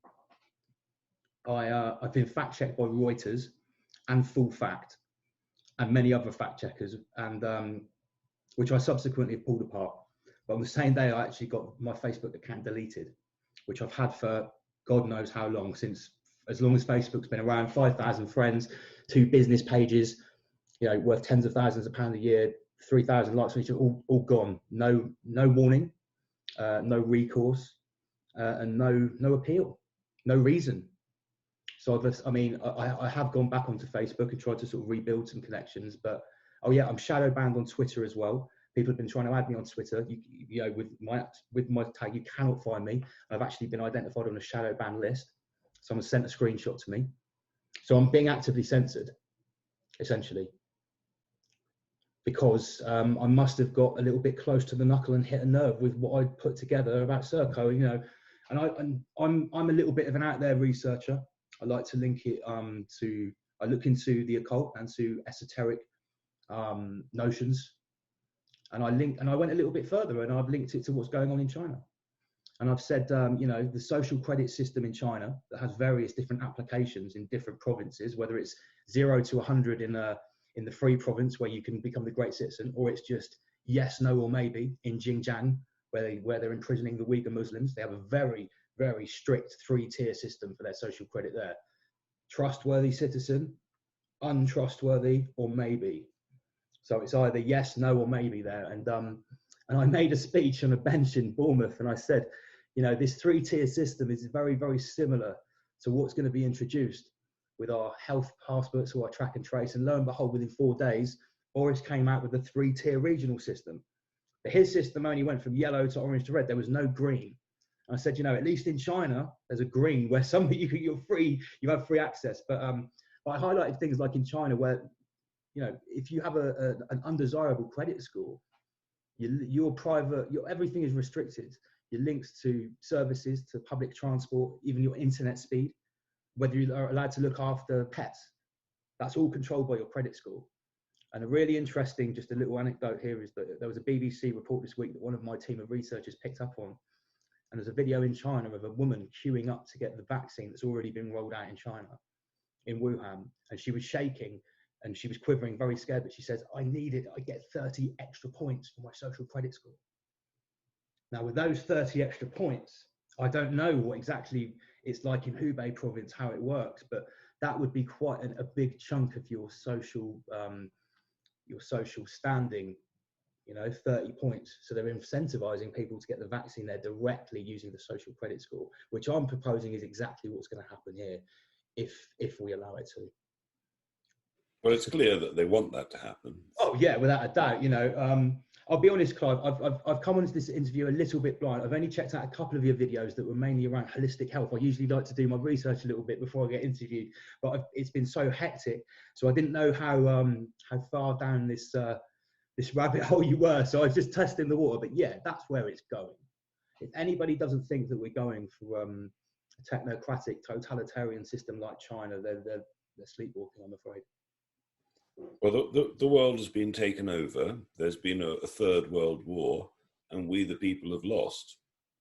I've been fact-checked by Reuters and Full Fact and many other fact-checkers, and which I subsequently have pulled apart. But on the same day, I actually got my Facebook account deleted, which I've had for God knows how long, since as long as Facebook's been around. 5,000 friends, 2 business pages, you know, worth tens of thousands of pounds a year, 3,000 likes on each other, all gone. No warning, no recourse, and no appeal, no reason. So I have gone back onto Facebook and tried to sort of rebuild some connections. But oh yeah, I'm shadow banned on Twitter as well. People have been trying to add me on Twitter. You know, with my tag, you cannot find me. I've actually been identified on a shadow ban list. Someone sent a screenshot to me. So I'm being actively censored, essentially, because I must have got a little bit close to the knuckle and hit a nerve with what I'd put together about Serco, you know. And I'm a little bit of an out there researcher. I like to link it I look into the occult and to esoteric notions. And I went a little bit further, and I've linked it to what's going on in China. And I've said, you know, the social credit system in China that has various different applications in different provinces, whether it's 0 to 100 in the free province where you can become the great citizen, or it's just yes, no, or maybe in Xinjiang where they're imprisoning the Uyghur Muslims. They have a very, very strict 3-tier system for their social credit there. Trustworthy citizen, untrustworthy, or maybe. So it's either yes, no, or maybe there. And I made a speech on a bench in Bournemouth, and I said, you know, this 3-tier system is very, very similar to what's going to be introduced with our health passports or our track and trace. And lo and behold, within 4 days, Boris came out with a 3-tier regional system. But his system only went from yellow to orange to red. There was no green. And I said, you know, at least in China, there's a green where you're free, you have free access. But I highlighted things like in China where, you know, if you have an undesirable credit score, your everything is restricted. Your links to services, to public transport, even your internet speed, whether you are allowed to look after pets, that's all controlled by your credit score. And a really interesting, just a little anecdote here is that there was a BBC report this week that one of my team of researchers picked up on. And there's a video in China of a woman queuing up to get the vaccine that's already been rolled out in China, in Wuhan. And she was shaking and she was quivering, very scared, but she says, I need it. I get 30 extra points for my social credit score. Now, with those 30 extra points, I don't know what exactly it's like in Hubei province, how it works, but that would be quite a big chunk of your social standing, you know, 30 points. So they're incentivizing people to get the vaccine there directly using the social credit score, which I'm proposing is exactly what's going to happen here if we allow it to. Well, it's clear that they want that to happen. Oh yeah, without a doubt. You know, I'll be honest, Clive. I've come onto this interview a little bit blind. I've only checked out a couple of your videos that were mainly around holistic health. I usually like to do my research a little bit before I get interviewed, but it's been so hectic, so I didn't know how far down this rabbit hole you were. So I was just testing the water. But yeah, that's where it's going. If anybody doesn't think that we're going for a technocratic, totalitarian system like China, they're sleepwalking, I'm afraid. Well, the world has been taken over. There's been a third world war, and we, the people, have lost.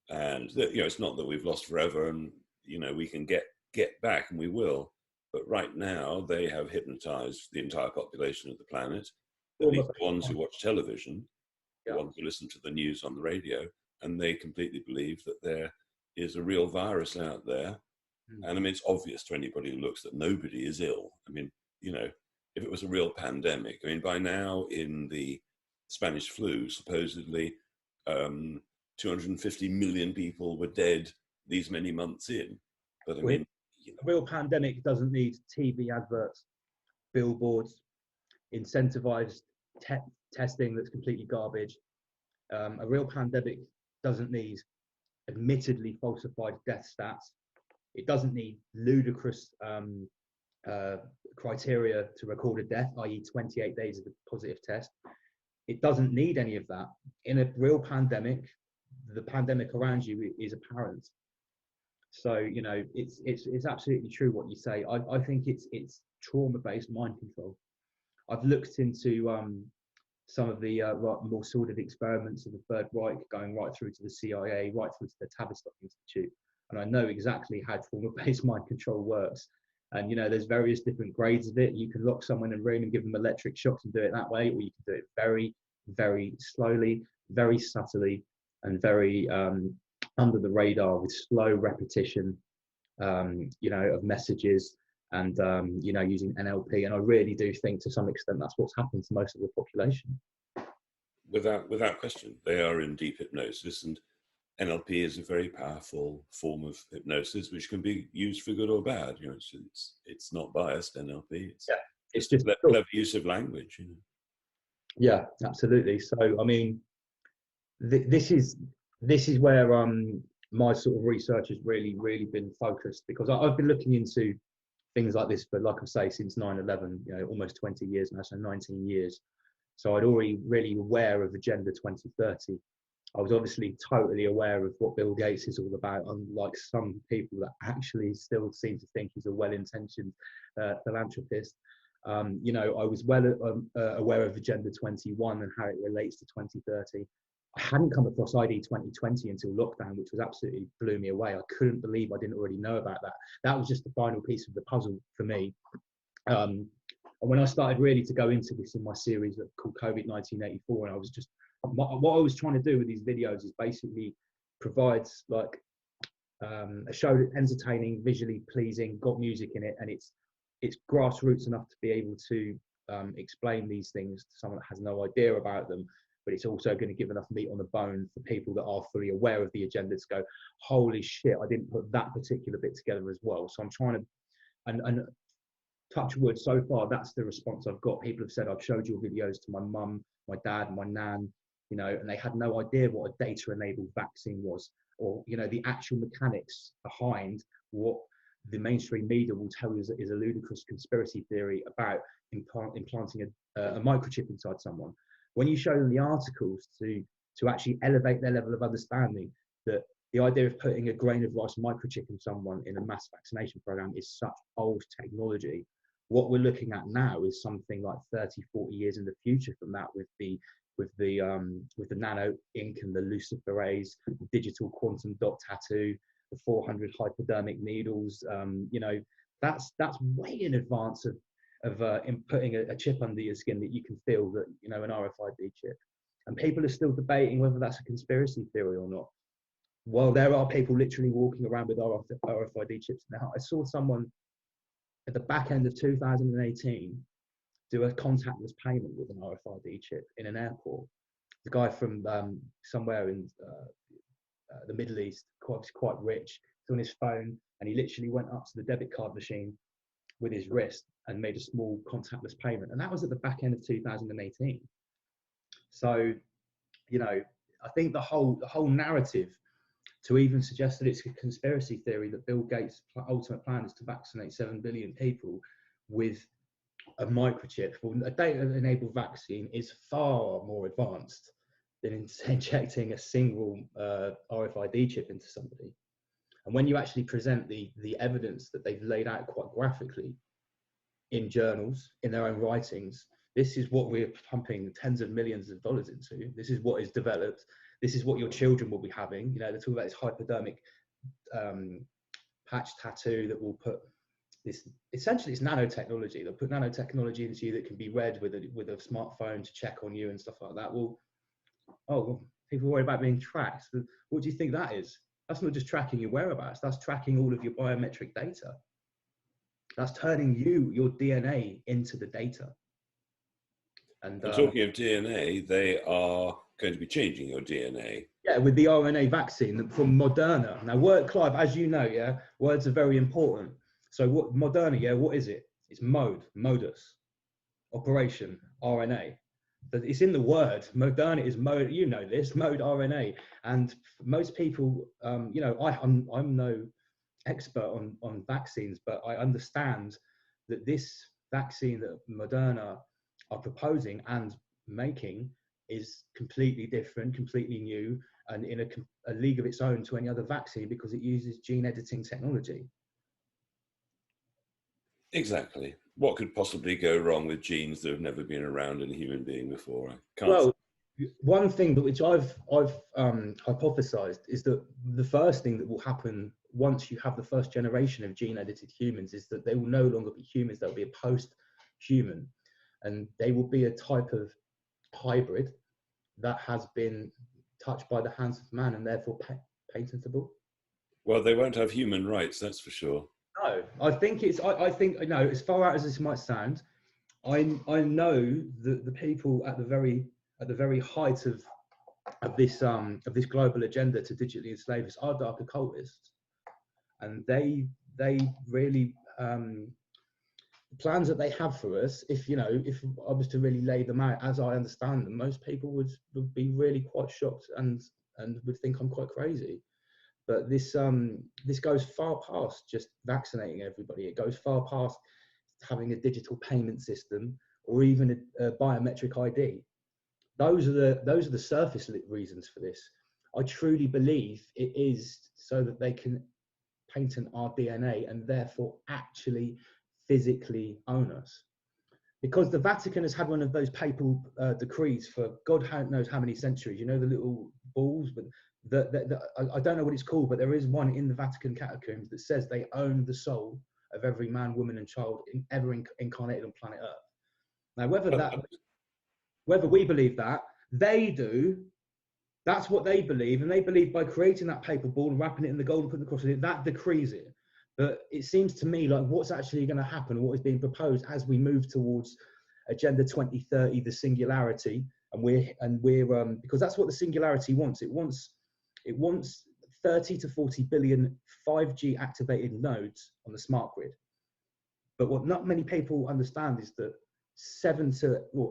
And you know, it's not that we've lost forever, and you know, we can get back, and we will. But right now, they have hypnotized the entire population of the planet. At least the ones who watch television, the ones who listen to the news on the radio, and they completely believe that there is a real virus out there. And I mean, it's obvious to anybody who looks that nobody is ill. I mean, you know, if it was a real pandemic, I mean, by now in the Spanish flu, supposedly 250 million people were dead these many months in. But I mean, you know, a real pandemic doesn't need TV adverts, billboards, incentivized testing that's completely garbage. A real pandemic doesn't need admittedly falsified death stats. It doesn't need ludicrous criteria to record a death, i.e. 28 days of a positive test. It doesn't need any of that. In a real pandemic, the pandemic around you is apparent. So, you know, it's absolutely true what you say. I think it's trauma-based mind control. I've looked into some of the more sordid experiments of the Third Reich, going right through to the CIA, right through to the Tavistock Institute. And I know exactly how trauma-based mind control works. And, you know, there's various different grades of it. You can lock someone in a room and give them electric shocks and do it that way, or you can do it very, very slowly, very subtly, and very under the radar with slow repetition, you know, of messages and, you know, using NLP. And I really do think to some extent that's what's happened to most of the population. Without question, they are in deep hypnosis, and NLP is a very powerful form of hypnosis, which can be used for good or bad. You know, it's not biased. NLP. It's just clever use of language. You know. Yeah, absolutely. So, I mean, this is where my sort of research has really been focused, because I've been looking into things like this for, like I say, since 9/11. You know, almost 20 years now, so 19 years. So I'd already really aware of Agenda 2030. I was obviously totally aware of what Bill Gates is all about, unlike some people that actually still seem to think he's a well-intentioned philanthropist. You know, I was well aware of Agenda 21 and how it relates to 2030. I hadn't come across ID 2020 until lockdown, which was absolutely blew me away. I couldn't believe I didn't already know about that. That was just the final piece of the puzzle for me. And when I started really to go into this in my series called COVID 1984, and I was just, what I was trying to do with these videos is basically provide like a show that's entertaining, visually pleasing, got music in it, and it's grassroots enough to be able to explain these things to someone that has no idea about them, but it's also going to give enough meat on the bone for people that are fully aware of the agenda to go, holy shit, I didn't put that particular bit together as well. So I'm trying to, and touch wood, so far that's the response I've got. People have said, I've showed your videos to my mum, my dad, my nan, you know, and they had no idea what a data-enabled vaccine was, or, you know, the actual mechanics behind what the mainstream media will tell you is a ludicrous conspiracy theory about implanting a microchip inside someone. When you show them the articles to actually elevate their level of understanding that the idea of putting a grain of rice microchip in someone in a mass vaccination program is such old technology, What we're looking at now is something like 30, 40 years in the future from that, with the nano ink and the luciferase, digital quantum dot tattoo, the 400 hypodermic needles. You know, that's way in advance of in putting a chip under your skin that you can feel, that, you know, an RFID chip. And people are still debating whether that's a conspiracy theory or not. Well, there are people literally walking around with RFID chips now. I saw someone at the back end of 2018 do a contactless payment with an RFID chip in an airport. The guy from somewhere in the Middle East, quite rich, was on his phone, and he literally went up to the debit card machine with his wrist and made a small contactless payment. And that was at the back end of 2018. So, you know, I think the whole narrative to even suggest that it's a conspiracy theory that Bill Gates' ultimate plan is to vaccinate 7 billion people with a microchip, or a data-enabled vaccine, is far more advanced than injecting a single RFID chip into somebody. And when you actually present the evidence that they've laid out quite graphically in journals, in their own writings, this is what we're pumping tens of millions of dollars into. This is what is developed. This is what your children will be having. You know, they're talking about this hypodermic patch tattoo that will put this, essentially it's nanotechnology. They'll put nanotechnology into you that can be read with a smartphone to check on you and stuff like that. Well, people worry about being tracked. What do you think that is? That's not just tracking your whereabouts. That's tracking all of your biometric data. That's turning your DNA into the data. And talking of DNA, they are going to be changing your DNA. Yeah, with the RNA vaccine from Moderna. Now, Clive, as you know, yeah, words are very important. So what Moderna, yeah, what is it? It's modus, operation, RNA. But it's in the word. Moderna is mode. You know this, mode RNA. And most people, you know, I'm no expert on vaccines, but I understand that this vaccine that Moderna are proposing and making is completely different, completely new, and in a league of its own to any other vaccine, because it uses gene editing technology. Exactly. What could possibly go wrong with genes that have never been around in a human being before? Well, one thing that which I've hypothesized is that the first thing that will happen once you have the first generation of gene-edited humans is that they will no longer be humans. They'll be a post-human, and they will be a type of hybrid that has been touched by the hands of man and therefore patentable. Well, they won't have human rights, that's for sure. No, I think I think, you know, as far out as this might sound, I know that the people at the very height of this global agenda to digitally enslave us are dark occultists, and they really the plans that they have for us, if I was to really lay them out as I understand them, most people would be really quite shocked and would think I'm quite crazy. But this goes far past just vaccinating everybody. It goes far past having a digital payment system or even a biometric ID. Those are the surface reasons for this. I truly believe it is so that they can patent our DNA and therefore actually physically own us. Because the Vatican has had one of those papal decrees for God knows how many centuries. You know, the little balls, but I don't know what it's called, but there is one in the Vatican catacombs that says they own the soul of every man, woman, and child ever incarnated on planet Earth. Now, whether we believe that, they do. That's what they believe, and they believe by creating that paper ball and wrapping it in the gold and putting the cross in it, that decrees it. But it seems to me like what's actually going to happen, what is being proposed as we move towards Agenda 2030, the singularity, and we're because that's what the singularity wants. It wants 30 to 40 billion 5G activated nodes on the smart grid. But what not many people understand is that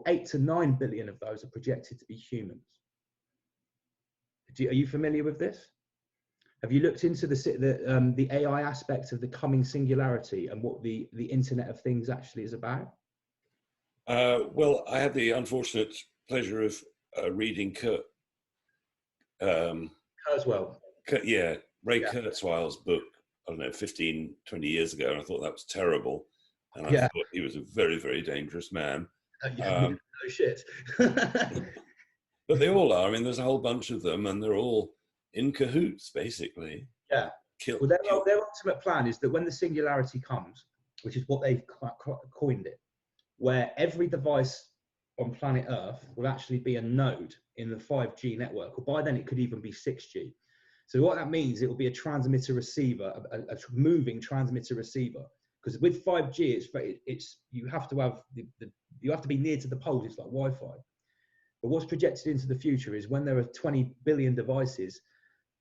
8 to 9 billion of those are projected to be humans. Are you familiar with this? Have you looked into the AI aspect of the coming singularity and what the Internet of Things actually is about? Well, I had the unfortunate pleasure of reading Kurzweil. Ray Kurzweil's book, I don't know, 15, 20 years ago, and I thought that was terrible. And I Yeah. thought he was a very, very dangerous man. No shit. But they all are. I mean, there's a whole bunch of them, and they're all in cahoots, basically. Yeah. Well, their ultimate plan is that when the singularity comes, which is what they've coined it, where every device on planet Earth will actually be a node in the 5G network, or by then it could even be 6G. So what that means, it will be a transmitter receiver, a moving transmitter receiver. Because with 5G, it's you have to have you have to be near to the poles. It's like Wi-Fi. But what's projected into the future is when there are 20 billion devices,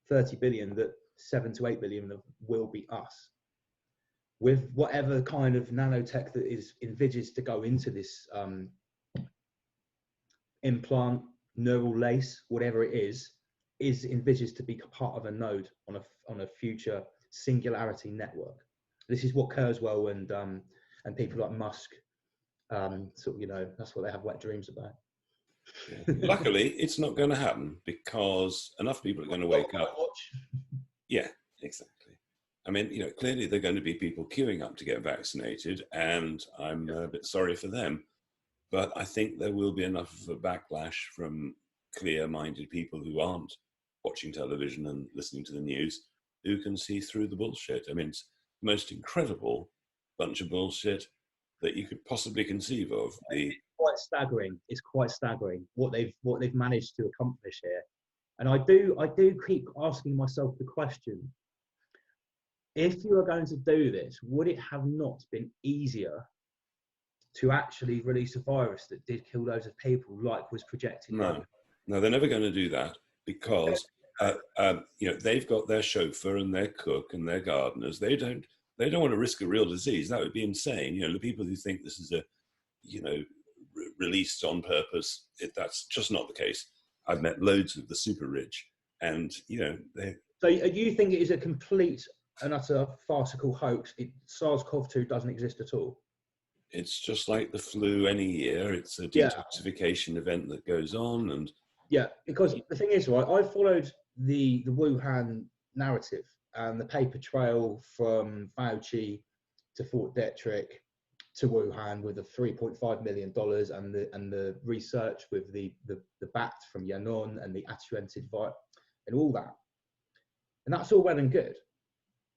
30 billion, that 7 to 8 billion will be us. With whatever kind of nanotech that is envisaged to go into this implant, neural lace, whatever it is envisaged to be part of a node on a future singularity network. This is what Kurzweil and people like Musk, sort of, that's what they have wet dreams about. Yeah. Luckily, it's not going to happen because enough people are going to wake up. Yeah, exactly. I mean, clearly there are going to be people queuing up to get vaccinated, and I'm a bit sorry for them. But I think there will be enough of a backlash from clear-minded people who aren't watching television and listening to the news, who can see through the bullshit. I mean, it's the most incredible bunch of bullshit that you could possibly conceive of. It's quite staggering. It's quite staggering what they've managed to accomplish here. And I do keep asking myself the question: if you are going to do this, would it have not been easier to actually release a virus that did kill loads of people, like was projected? No, they're never going to do that because they've got their chauffeur and their cook and their gardeners. They don't want to risk a real disease. That would be insane. The people who think this is released on purpose, that's just not the case. I've met loads of the super rich, and So you think it is a complete and utter farcical hoax? SARS-CoV-2 doesn't exist at all. It's just like the flu any year. It's a detoxification event that goes on, and because the thing is, right, I followed the Wuhan narrative and the paper trail from Fauci to Fort Detrick to Wuhan with the $3.5 million and the research with the bat from Yangon and the attenuated virus and all that. And that's all well and good.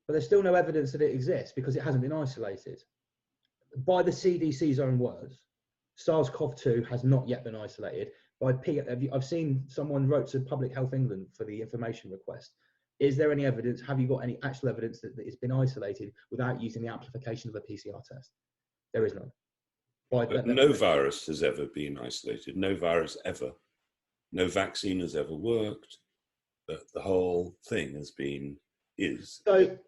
But there's still no evidence that it exists because it hasn't been isolated. By the CDC's own words, SARS-CoV-2 has not yet been isolated. I've seen someone wrote to Public Health England for the information request. Is there any evidence? Have you got any actual evidence that it's been isolated without using the amplification of a PCR test? There is none. But no virus has ever been isolated. No virus ever. No vaccine has ever worked. The whole thing is. So,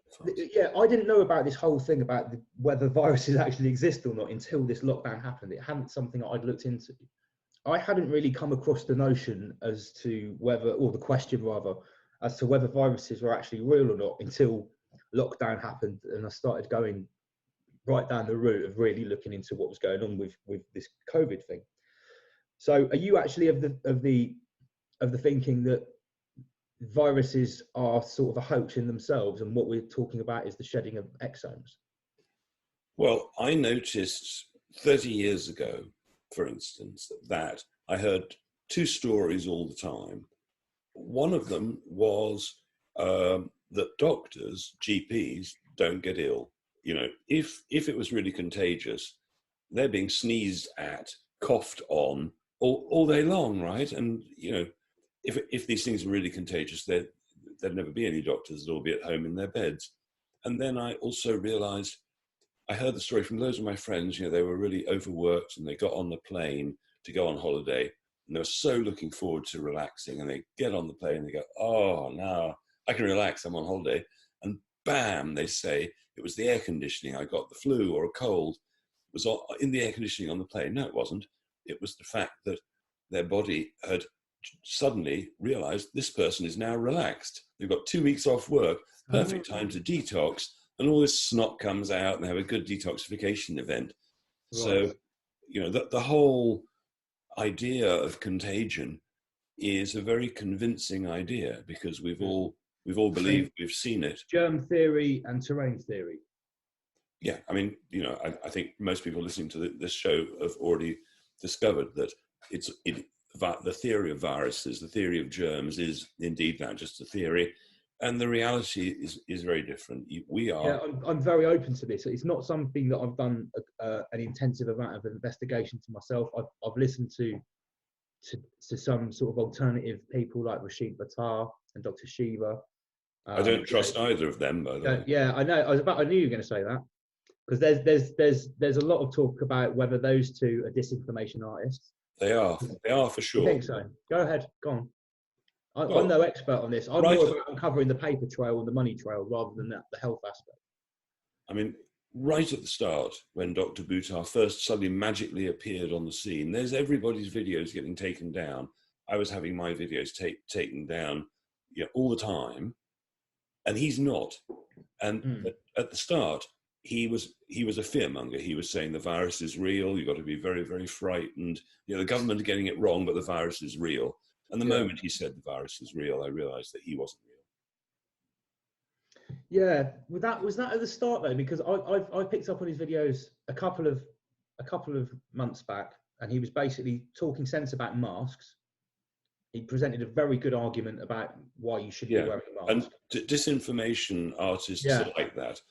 I didn't know about this whole thing about whether viruses actually exist or not until this lockdown happened. It hadn't something that I'd looked into. I hadn't really come across the notion as to whether, or the question rather, as to whether viruses were actually real or not until lockdown happened, and I started going right down the route of really looking into what was going on with this COVID thing. So, are you actually of the thinking that viruses are sort of a hoax in themselves, and what we're talking about is the shedding of exomes? Well, I noticed 30 years ago, for instance, that I heard two stories all the time. One of them was that doctors, GPs, don't get ill. If it was really contagious, they're being sneezed at, coughed on all day long, right? And, if these things are really contagious, there'd never be any doctors. They'd all be at home in their beds. And then I also realized, I heard the story from loads of my friends, they were really overworked and they got on the plane to go on holiday and they were so looking forward to relaxing, and they get on the plane and they go, oh, now I can relax, I'm on holiday. And bam, they say, it was the air conditioning. I got the flu or a cold. It was in the air conditioning on the plane. No, it wasn't. It was the fact that their body had suddenly realized this person is now relaxed. They've got 2 weeks off work, perfect time to detox, and all this snot comes out and they have a good detoxification event. Right. So, the whole idea of contagion is a very convincing idea because we've all believed we've seen it. Germ theory and terrain theory. Yeah, I mean, I think most people listening to this show have already discovered that the theory of viruses, the theory of germs, is indeed not just a theory, and the reality is very different. We are. Yeah, I'm very open to this. It's not something that I've done an intensive amount of investigation to myself. I've listened to some sort of alternative people like Rashid Bhattar and Dr. Shiva. I don't trust either of them, by the way. Yeah, I know. I knew you were going to say that, because there's a lot of talk about whether those two are disinformation artists. They are for sure. I think so. Go ahead, go on. I'm no expert on this. I'm more about uncovering the paper trail and the money trail rather than the health aspect. I mean, right at the start, when Dr. Buttar first suddenly magically appeared on the scene, there's everybody's videos getting taken down. I was having my videos taken down all the time, and he's not. And at the start, he was a fearmonger. He was saying the virus is real. You've got to be very, very frightened. The government are getting it wrong, but the virus is real. And the moment he said the virus is real, I realised that he wasn't real. Yeah, was that at the start though? Because I picked up on his videos a couple of months back, and he was basically talking sense about masks. He presented a very good argument about why you should be wearing a mask. And disinformation artists are like that.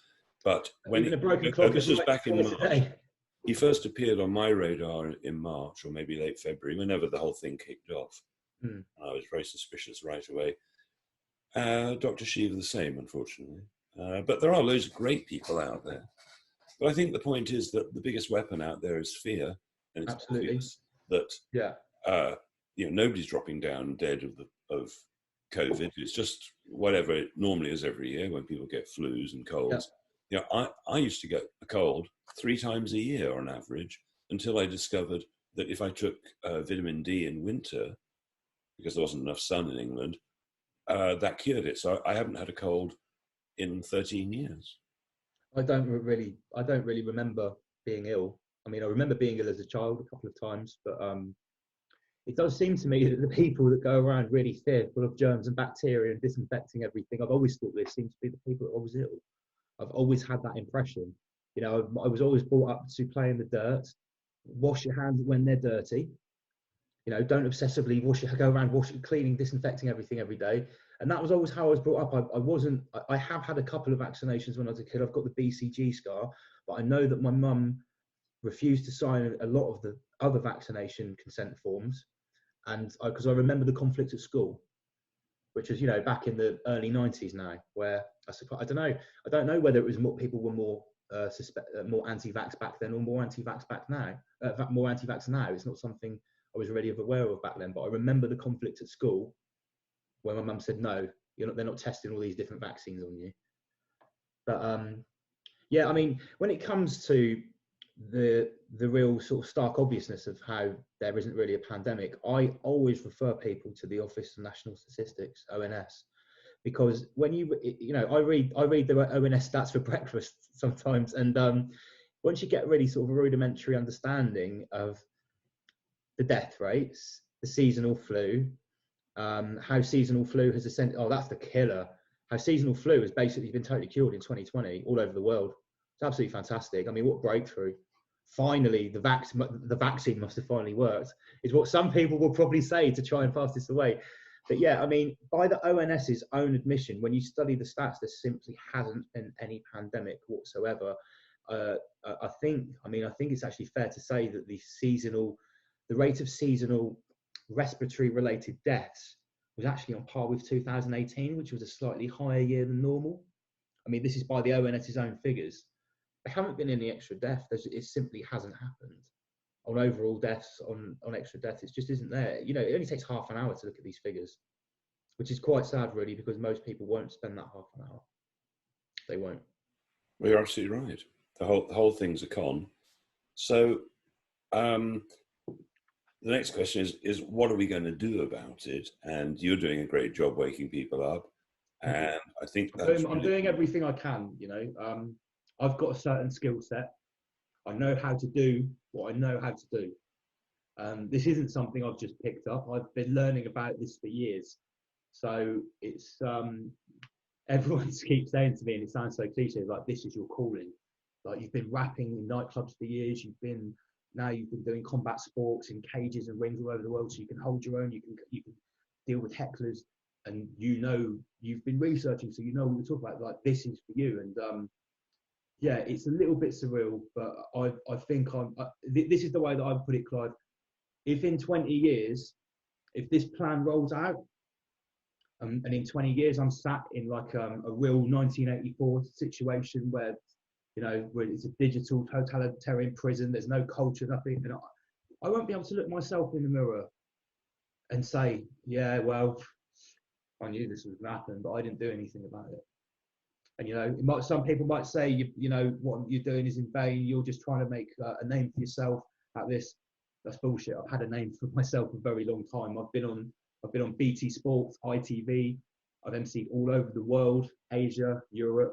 But when this was back in March, he first appeared on my radar in March or maybe late February, whenever the whole thing kicked off. I was very suspicious right away. Dr. Shiva the same, unfortunately. But there are loads of great people out there. But I think the point is that the biggest weapon out there is fear, and it's obvious that nobody's dropping down dead of COVID. It's just whatever it normally is every year when people get flus and colds. I used to get a cold 3 times a year on average, until I discovered that if I took vitamin D in winter, because there wasn't enough sun in England, that cured it. So I haven't had a cold in 13 years. I don't really remember being ill. I mean, I remember being ill as a child a couple of times, but it does seem to me that the people that go around really fearful of germs and bacteria and disinfecting everything, I've always thought this seems to be the people that are always ill. I've always had that impression. I was always brought up to play in the dirt, wash your hands when they're dirty. Don't obsessively go around cleaning, disinfecting everything every day. And that was always how I was brought up. I have had a couple of vaccinations when I was a kid. I've got the BCG scar, but I know that my mum refused to sign a lot of the other vaccination consent forms. And because I remember the conflict at school, which was, back in the early 90s now, where I don't know whether it was more people were more anti-vax back then or more anti-vax back now, more anti-vax now. It's not something I was already aware of back then, but I remember the conflict at school where my mum said, no, they're not testing all these different vaccines on you. But I mean, when it comes to the real sort of stark obviousness of how there isn't really a pandemic, I always refer people to the Office of National Statistics, ONS, because when I read the ONS stats for breakfast sometimes, and once you get really sort of a rudimentary understanding of the death rates, the seasonal flu, how seasonal flu has ascended. Oh, that's the killer. How seasonal flu has basically been totally cured in 2020 all over the world. It's absolutely fantastic. I mean, what breakthrough. Finally, the vaccine must have finally worked, is what some people will probably say to try and pass this away. But yeah, I mean, by the ONS's own admission, when you study the stats, there simply hasn't been any pandemic whatsoever. I think it's actually fair to say that the rate of seasonal respiratory related deaths was actually on par with 2018, which was a slightly higher year than normal. I mean, this is by the ONS's own figures. There haven't been any extra deaths. It simply hasn't happened. On overall deaths, on extra deaths, it just isn't there. It only takes half an hour to look at these figures, which is quite sad, really, because most people won't spend that half an hour. They won't. Well, you're absolutely right. The whole thing's a con. So the next question is what are we going to do about it? And you're doing a great job waking people up. And I think I'm doing everything I can. I've got a certain skill set. I know how to do what I know how to do. This isn't something I've just picked up. I've been learning about this for years. So it's everyone keeps saying to me, and it sounds so cliche, like, this is your calling. Like, you've been rapping in nightclubs for years. You've been doing combat sports in cages and rings all over the world, so you can hold your own. You can deal with hecklers, and you've been researching, so you know what we're talking about. Like, this is for you. And yeah, it's a little bit surreal, but I think this is the way that I put it, Clive. If in 20 years, if this plan rolls out, and in 20 years I'm sat in like a real 1984 situation where, where it's a digital totalitarian prison, there's no culture, nothing, and I won't be able to look myself in the mirror and say, yeah, well, I knew this was going to happen, but I didn't do anything about it. And some people might say, what you're doing is in vain. You're just trying to make a name for yourself at this. That's bullshit. I've had a name for myself for a very long time. I've been on BT Sports, ITV. I've emceed all over the world, Asia, Europe.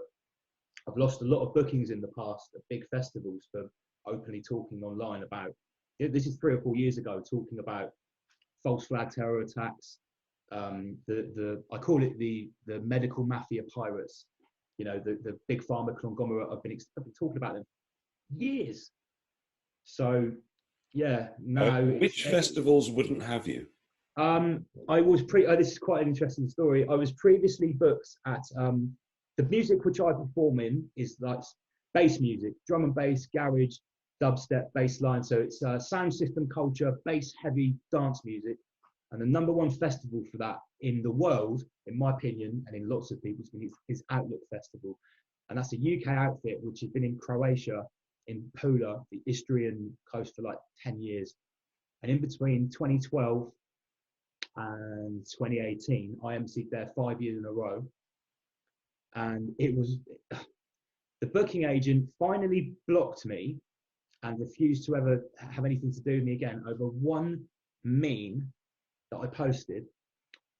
I've lost a lot of bookings in the past at big festivals for openly talking online about. This is 3 or 4 years ago, talking about false flag terror attacks. I call it the medical mafia pirates. The big pharma conglomerate. I've been talking about them years. So yeah, now which festivals wouldn't have you? I was this is quite an interesting story. I was previously booked at the music which I perform in is like bass music, drum and bass, garage, dubstep, bass line. So it's sound system culture, bass heavy dance music. And the #1 festival for that in the world, in my opinion, and in lots of people's opinions, is Outlook Festival. And that's a UK outfit which has been in Croatia, in Pula, the Istrian coast, for like 10 years. And in between 2012 and 2018, I emceed there 5 years in a row. And it was, the booking agent finally blocked me and refused to ever have anything to do with me again over one meme that I posted.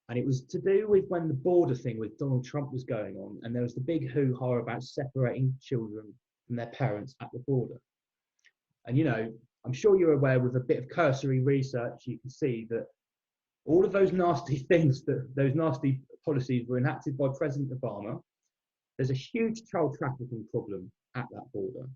And it was to do with when the border thing with Donald Trump was going on, and there was the big hoo-ha about separating children from their parents at the border. And I'm sure you're aware, with a bit of cursory research, you can see that all of those nasty things, those nasty policies were enacted by President Obama. There's a huge child trafficking problem at that border.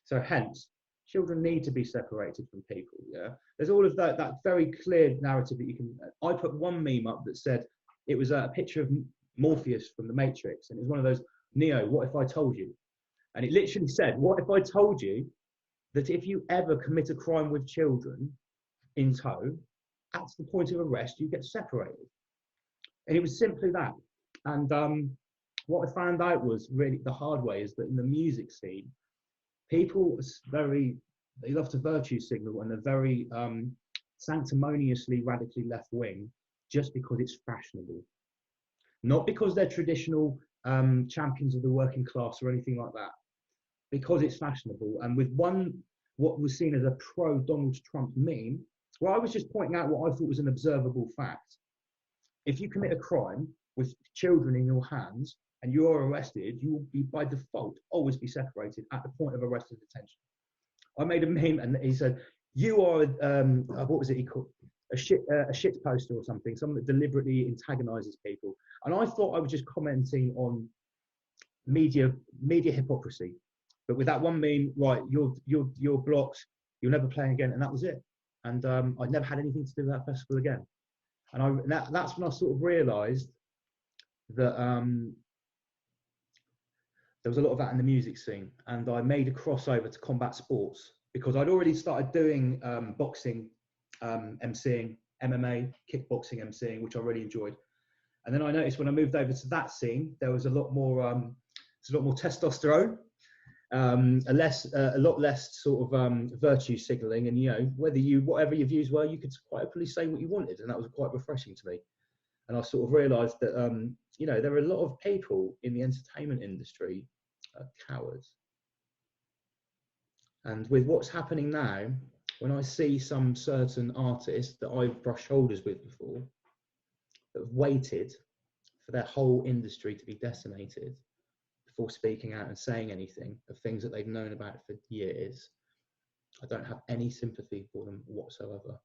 So hence, children need to be separated from people, yeah? There's all of that very clear narrative that you can... I put one meme up that said, it was a picture of Morpheus from The Matrix, and it was one of those, Neo, what if I told you? And it literally said, what if I told you that if you ever commit a crime with children in tow, at the point of arrest, you get separated. And it was simply that. And what I found out was really the hard way is that in the music scene, people they love to virtue signal, and they're very sanctimoniously radically left wing just because it's fashionable. Not because they're traditional champions of the working class or anything like that, because it's fashionable. And with what was seen as a pro Donald Trump meme, well, I was just pointing out what I thought was an observable fact. If you commit a crime with children in your hands and you are arrested, you will be by default always be separated at the point of arrest and detention. I made a meme and he said, you are, what was it he called? A shit poster or something, someone that deliberately antagonizes people. And I thought I was just commenting on media hypocrisy. But with that one meme, right, you're blocked, you'll never play again, and that was it. And I'd never had anything to do with that festival again. And that's when I sort of realised that there was a lot of that in the music scene. And I made a crossover to combat sports because I'd already started doing boxing, emceeing, MMA, kickboxing, emceeing, which I really enjoyed. And then I noticed when I moved over to that scene, there was a lot more testosterone. A lot less sort of virtue signalling, and whatever your views were, you could quite openly say what you wanted, and that was quite refreshing to me. And I sort of realised that there are a lot of people in the entertainment industry cowards. And with what's happening now, when I see some certain artists that I've brushed shoulders with before, that have waited for their whole industry to be decimated before speaking out and saying anything of things that they've known about for years, I don't have any sympathy for them whatsoever.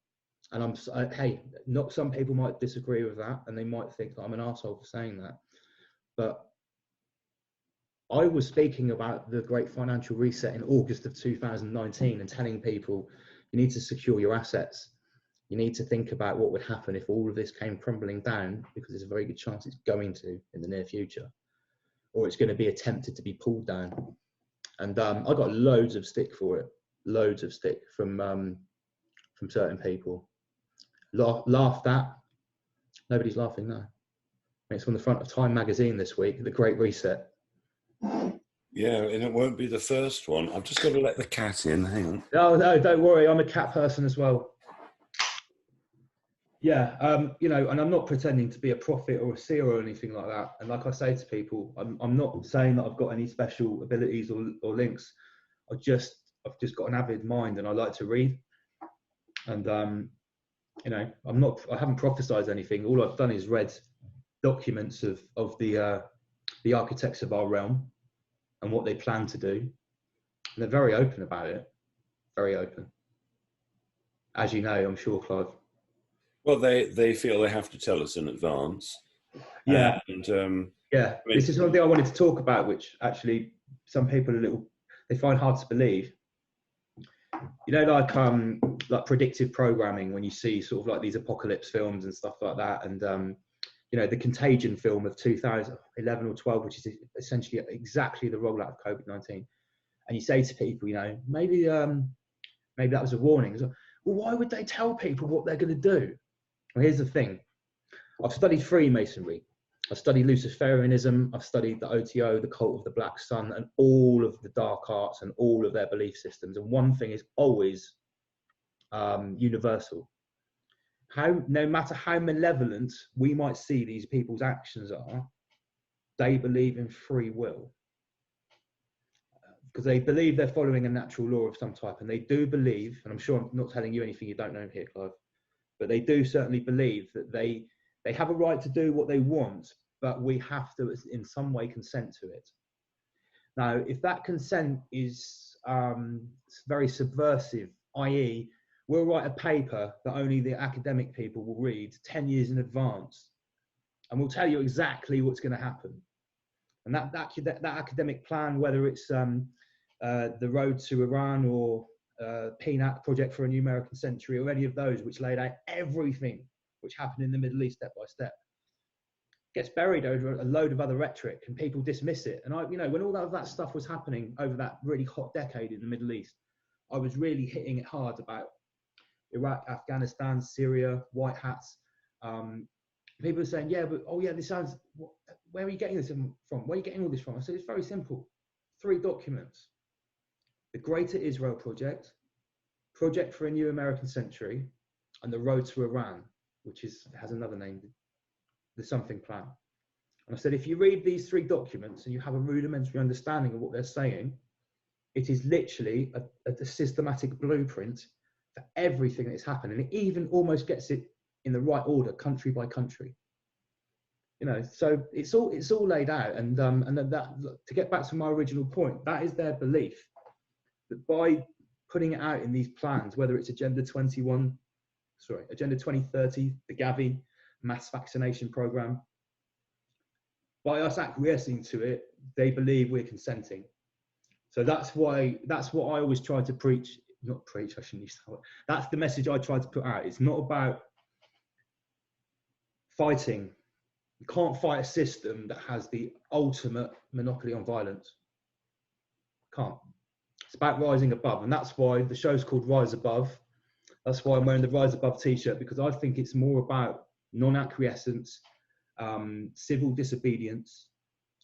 And hey, not some people might disagree with that, and they might think that I'm an arsehole for saying that, but I was speaking about the great financial reset in August of 2019 and telling people you need to secure your assets. You need to think about what would happen if all of this came crumbling down, because there's a very good chance it's going to in the near future, or it's going to be attempted to be pulled down. And I got loads of stick for it, loads of stick from certain people. Laughed at. Nobody's laughing now. It's from the front of Time magazine this week, the Great Reset. Yeah, and it won't be the first one. I've just got to let the cat in. Hang on. No, don't worry. I'm a cat person as well. Yeah, you know, and I'm not pretending to be a prophet or a seer or anything like that. And like I say to people, I'm not saying that I've got any special abilities or links. I've just got an avid mind, and I like to read. And you know, I haven't prophesied anything. All I've done is read documents of the architects of our realm and what they plan to do. And they're very open about it. Very open. As you know, I'm sure, Clive. Well, they feel they have to tell us in advance. Yeah. And yeah, I mean, this is something I wanted to talk about, which actually some people they find hard to believe. You know, like predictive programming, when you see sort of like these apocalypse films and stuff like that, and you know, the Contagion film of 2011 or 12, which is essentially exactly the rollout of COVID-19. And you say to people, you know, maybe that was a warning. So, well, why would they tell people what they're going to do? Well, here's the thing. I've studied Freemasonry. I've studied Luciferianism. I've studied the OTO, the Cult of the Black Sun, and all of the dark arts and all of their belief systems. And one thing is always universal. No matter how malevolent we might see these people's actions are, they believe in free will. Because they believe they're following a natural law of some type. And they do believe, and I'm sure I'm not telling you anything you don't know here, Clive, but they do certainly believe that they have a right to do what they want, but we have to in some way consent to it. Now, if that consent is very subversive, i.e., we'll write a paper that only the academic people will read 10 years in advance, and we'll tell you exactly what's going to happen. And that academic plan, whether it's the Road to Iran or PNAC, Project for a New American Century, or any of those which laid out everything which happened in the Middle East step by step, gets buried over a load of other rhetoric, and people dismiss it. And you know, when all of that stuff was happening over that really hot decade in the Middle East, I was really hitting it hard about Iraq, Afghanistan, Syria, white hats. People are saying, yeah, but oh yeah, this sounds. Where are you getting this from? Where are you getting all this from? I said, it's very simple. 3 documents: the Greater Israel Project, Project for a New American Century, and the Road to Iran, which has another name, the Something Plan. And I said, if you read these 3 documents and you have a rudimentary understanding of what they're saying, it is literally a systematic blueprint for everything that's happened. And it even almost gets it in the right order, country by country. You know, so it's all laid out. And that, to get back to my original point, that is their belief that by putting it out in these plans, whether it's Agenda 2030, the Gavi mass vaccination program, by us acquiescing to it, they believe we're consenting. So that's what I always try to preach. Not preach, I shouldn't use that word. That's the message I try to put out. It's not about fighting. You can't fight a system that has the ultimate monopoly on violence. Can't. It's about rising above. And that's why the show's called Rise Above. That's why I'm wearing the Rise Above t-shirt, because I think it's more about non-acquiescence, civil disobedience,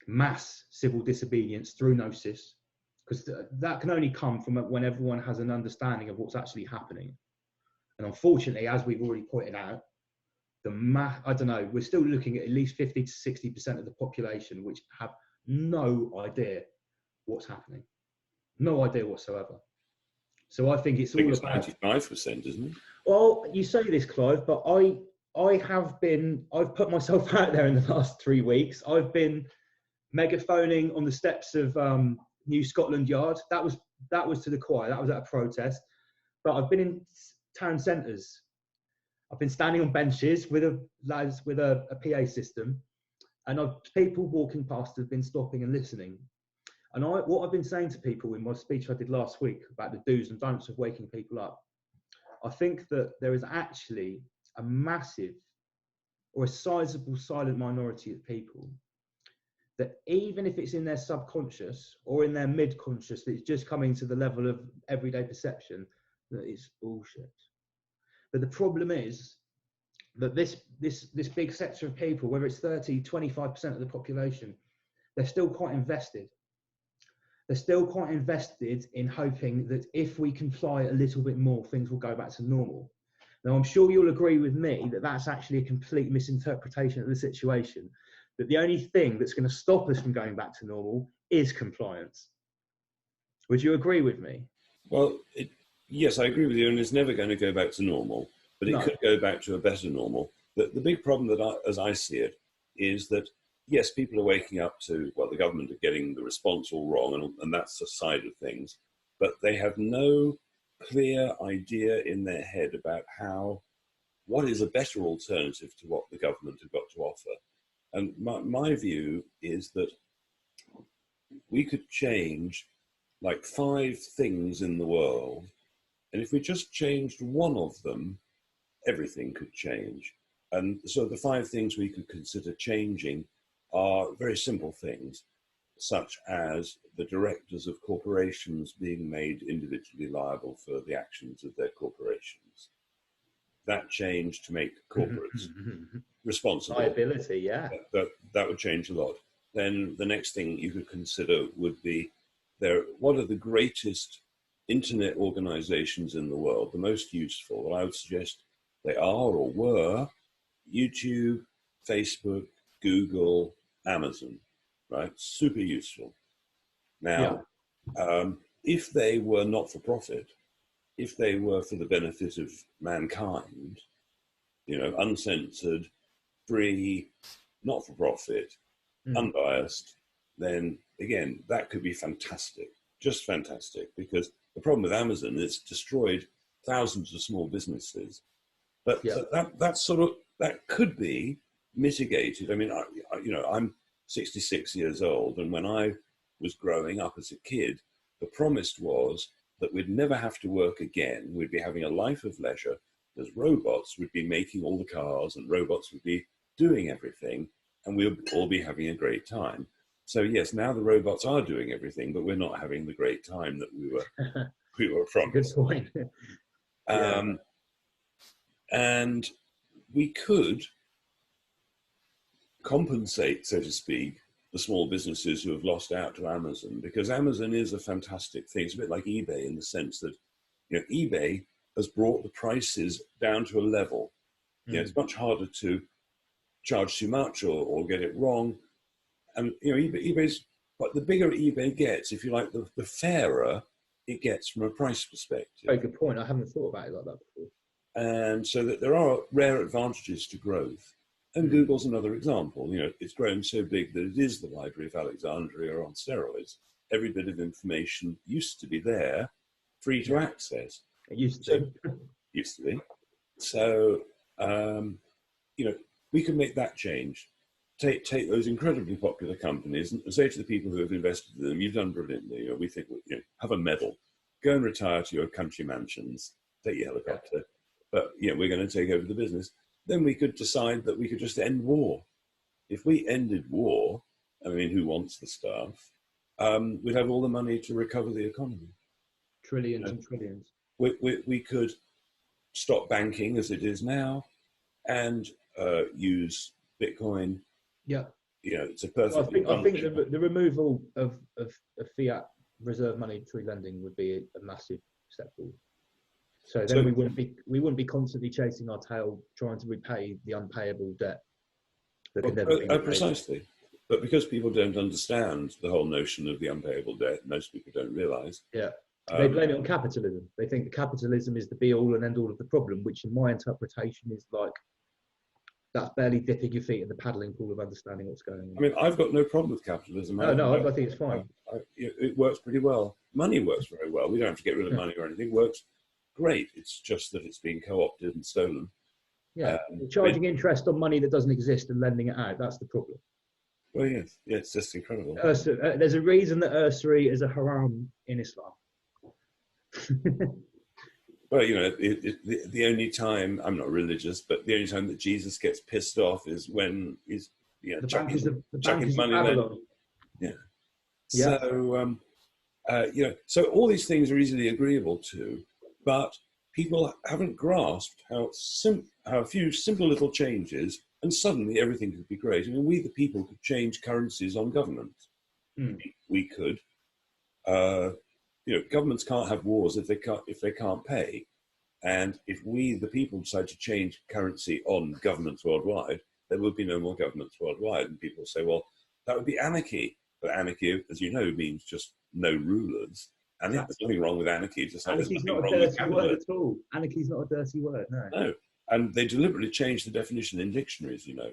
mass civil disobedience through gnosis, because that can only come from when everyone has an understanding of what's actually happening. And unfortunately, as we've already pointed out, I don't know, we're still looking at least 50 to 60% of the population which have no idea what's happening. No idea whatsoever. So I think it's all about 95%, isn't it? Well, you say this, Clive, but I've put myself out there in the last 3 weeks. I've been megaphoning on the steps of New Scotland Yard. That was to the choir. That was at a protest. But I've been in town centres. I've been standing on benches with a PA system, and people walking past have been stopping and listening. And what I've been saying to people in my speech I did last week about the do's and don'ts of waking people up, I think that there is actually a massive or a sizable silent minority of people that, even if it's in their subconscious or in their mid-conscious, that it's just coming to the level of everyday perception, that it's bullshit. But the problem is that this big sector of people, whether it's 25% of the population, they're still quite invested. They're still quite invested in hoping that if we comply a little bit more, things will go back to normal. Now, I'm sure you'll agree with me that that's actually a complete misinterpretation of the situation, that the only thing that's going to stop us from going back to normal is compliance. Would you agree with me? Well, yes, I agree with you, and it's never going to go back to normal, but it could go back to a better normal. The big problem that, as I see it, is that, yes, people are waking up to, well, the government are getting the response all wrong, and that's the side of things, but they have no clear idea in their head about what is a better alternative to what the government have got to offer. And my view is that we could change like 5 things in the world, and if we just changed one of them, everything could change. And so the 5 things we could consider changing are very simple things, such as the directors of corporations being made individually liable for the actions of their corporations. That change to make corporates responsible. Liability, yeah. That would change a lot. Then the next thing you could consider would be, what are the greatest internet organizations in the world, the most useful? Well, I would suggest they are or were YouTube, Facebook, Google, Amazon, right? Super useful. Now, if they were not for profit, if they were for the benefit of mankind, uncensored, free, not for profit, unbiased, then again, that could be fantastic, just fantastic, because the problem with Amazon is it's destroyed thousands of small businesses. But that could be mitigated. I mean, I'm 66 years old, and when I was growing up as a kid, the promise was that we'd never have to work again. We'd be having a life of leisure, because robots would be making all the cars and robots would be doing everything, and we'll all be having a great time. So yes, now the robots are doing everything, but we're not having the great time that we were promised. Good point. And we could compensate, so to speak, the small businesses who have lost out to Amazon, because Amazon is a fantastic thing. It's a bit like eBay in the sense that, eBay has brought the prices down to a level. It's much harder to charge too much or get it wrong. And, eBay's, but the bigger eBay gets, if you like, the fairer it gets from a price perspective. Very good point. I haven't thought about it like that before. And so that there are rare advantages to growth. And Google's another example. It's grown so big that it is the Library of Alexandria on steroids. Every bit of information used to be there, free to access. It used to. Used to be. So, we can make that change. Take those incredibly popular companies and say to the people who have invested in them, you've done brilliantly. We think, have a medal. Go and retire to your country mansions. Take your helicopter. But, we're going to take over the business. Then we could decide that we could just end war. If we ended war, I mean, who wants the stuff? We'd have all the money to recover the economy. Trillions and trillions. We could stop banking as it is now and use Bitcoin. Yeah. It's a perfect. I think the removal of fiat reserve monetary lending would be a massive step forward. So then we wouldn't be constantly chasing our tail trying to repay the unpayable debt. Precisely. But because people don't understand the whole notion of the unpayable debt, most people don't realise. Yeah. They blame it on capitalism. They think that capitalism is the be all and end all of the problem, which in my interpretation is like, that's barely dipping your feet in the paddling pool of understanding what's going on. I mean, I've got no problem with capitalism. I think it's fine. It works pretty well. Money works very well. We don't have to get rid of money or anything. It works great. It's just that it's being co-opted and stolen. Yeah, charging interest on money that doesn't exist and lending it out, that's the problem. Well, yes, yeah, it's just incredible. There's a reason that usury is a haram in Islam. Well, you know, the only time, I'm not religious, but the only time that Jesus gets pissed off is when he's, you know, chucking money around. Yeah. Yeah. So, you know, so all these things are easily agreeable to, but people haven't grasped how a few simple little changes and suddenly everything could be great. I mean, we the people could change currencies on governments. We could. You know, governments can't have wars if they can't pay. And if we, the people, decide to change currency on governments worldwide, there would be no more governments worldwide. And people say, well, that would be anarchy. But anarchy, as you know, means just no rulers. And there's nothing wrong with anarchy. Just like Anarchy's not a dirty word at all. Anarchy's not a dirty word, no. No. And they deliberately changed the definition in dictionaries, you know.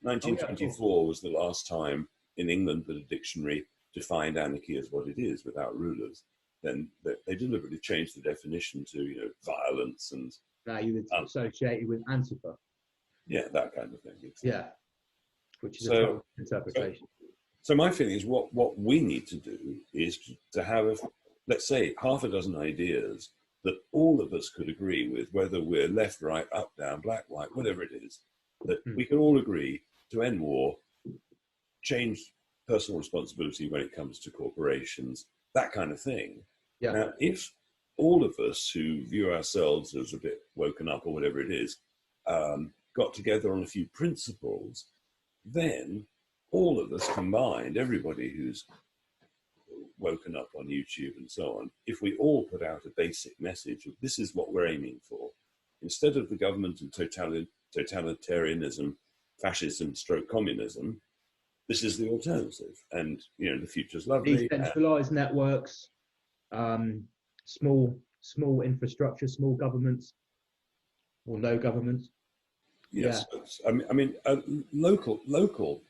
1924 was the last time in England that a dictionary defined anarchy as what it is, without rulers. Then they deliberately changed the definition to, you know, violence and... Now you would associate it with Antifa. Yeah, that kind of thing. Exactly. Yeah, which is a total interpretation. So my feeling is what we need to do is to have, let's say, half a dozen ideas that all of us could agree with, whether we're left, right, up, down, black, white, whatever it is, that we can all agree to end war, change personal responsibility when it comes to corporations, that kind of thing. Yeah. Now, if all of us who view ourselves as a bit woken up or whatever it is, got together on a few principles, then all of us combined, everybody who's woken up on YouTube and so on, if we all put out a basic message of this is what we're aiming for, instead of the government and totalitarianism, fascism, stroke communism, this is the alternative. And, you know, the future's lovely. Decentralized networks, small infrastructure, small governments, or no governments. Yes, yeah. I mean, local.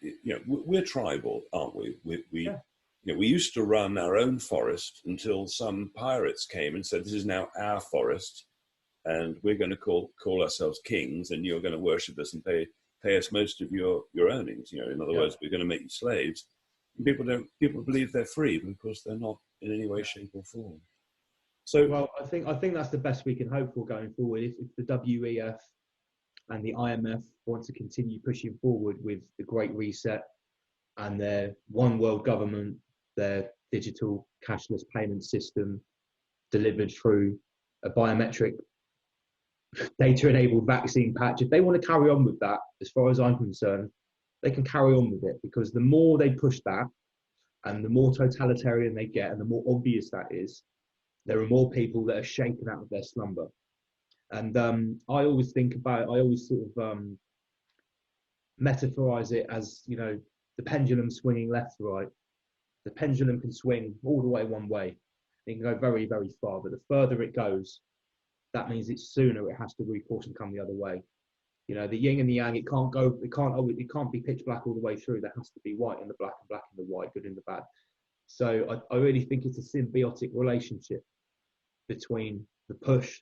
You know, we're tribal, aren't we? You know, we used to run our own forest until some pirates came and said, "This is now our forest, and we're going to call ourselves kings, and you're going to worship us and pay us most of your earnings." You know, in other words, we're going to make you slaves. And people believe they're free, but of course they're not in any way, shape, or form. So, well, I think that's the best we can hope for going forward. If the WEF and the IMF want to continue pushing forward with the Great Reset and their one world government, their digital cashless payment system delivered through a biometric data-enabled vaccine patch, if they want to carry on with that, as far as I'm concerned, they can carry on with it, because the more they push that and the more totalitarian they get and the more obvious that is, there are more people that are shaken out of their slumber. And I always think about it, I always sort of metaphorize it as, you know, the pendulum swinging left to right. The pendulum can swing all the way one way. It can go very, very far, but the further it goes, that means it's sooner it has to recourse and come the other way. You know, the yin and the yang, it can't be pitch black all the way through. There has to be white in the black and black in the white, good in the bad. So I really think it's a symbiotic relationship between the push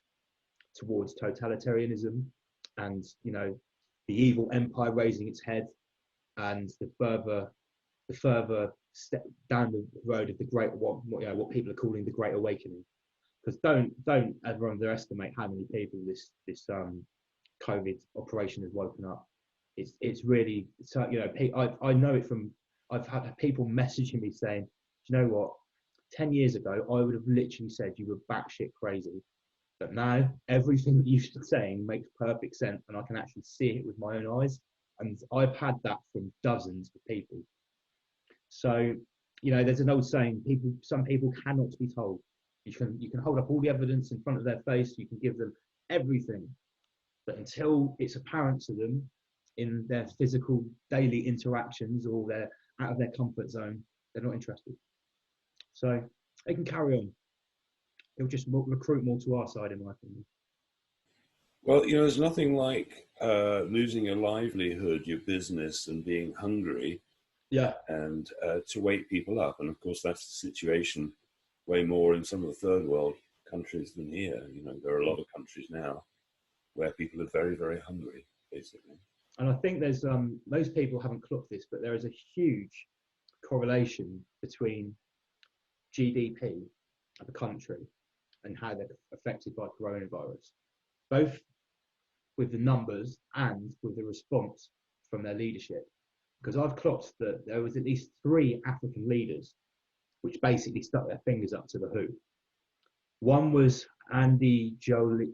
towards totalitarianism and, you know, the evil empire raising its head, and the further step down the road of the great, what people are calling the Great Awakening. Because don't ever underestimate how many people this COVID operation has woken up. It's really, so, you know, I know it from, I've had people messaging me saying, do you know what, 10 years ago I would have literally said you were batshit crazy, but now everything that you're saying makes perfect sense, and I can actually see it with my own eyes. And I've had that from dozens of people. So, you know, there's an old saying: some people cannot be told. You can hold up all the evidence in front of their face, you can give them everything, but until it's apparent to them in their physical daily interactions, or they're out of their comfort zone, they're not interested. So they can carry on. It'll just recruit more to our side, in my opinion. Well, you know, there's nothing like losing your livelihood, your business, and being hungry. Yeah. And to wake people up. And of course, that's the situation way more in some of the third world countries than here. You know, there are a lot of countries now where people are very, very hungry, basically. And I think there's most people haven't clocked this, but there is a huge correlation between GDP of a country and how they're affected by coronavirus, both with the numbers and with the response from their leadership. Because I've clocked that there was at least 3 African leaders which basically stuck their fingers up to the WHO. One was Andy Jolene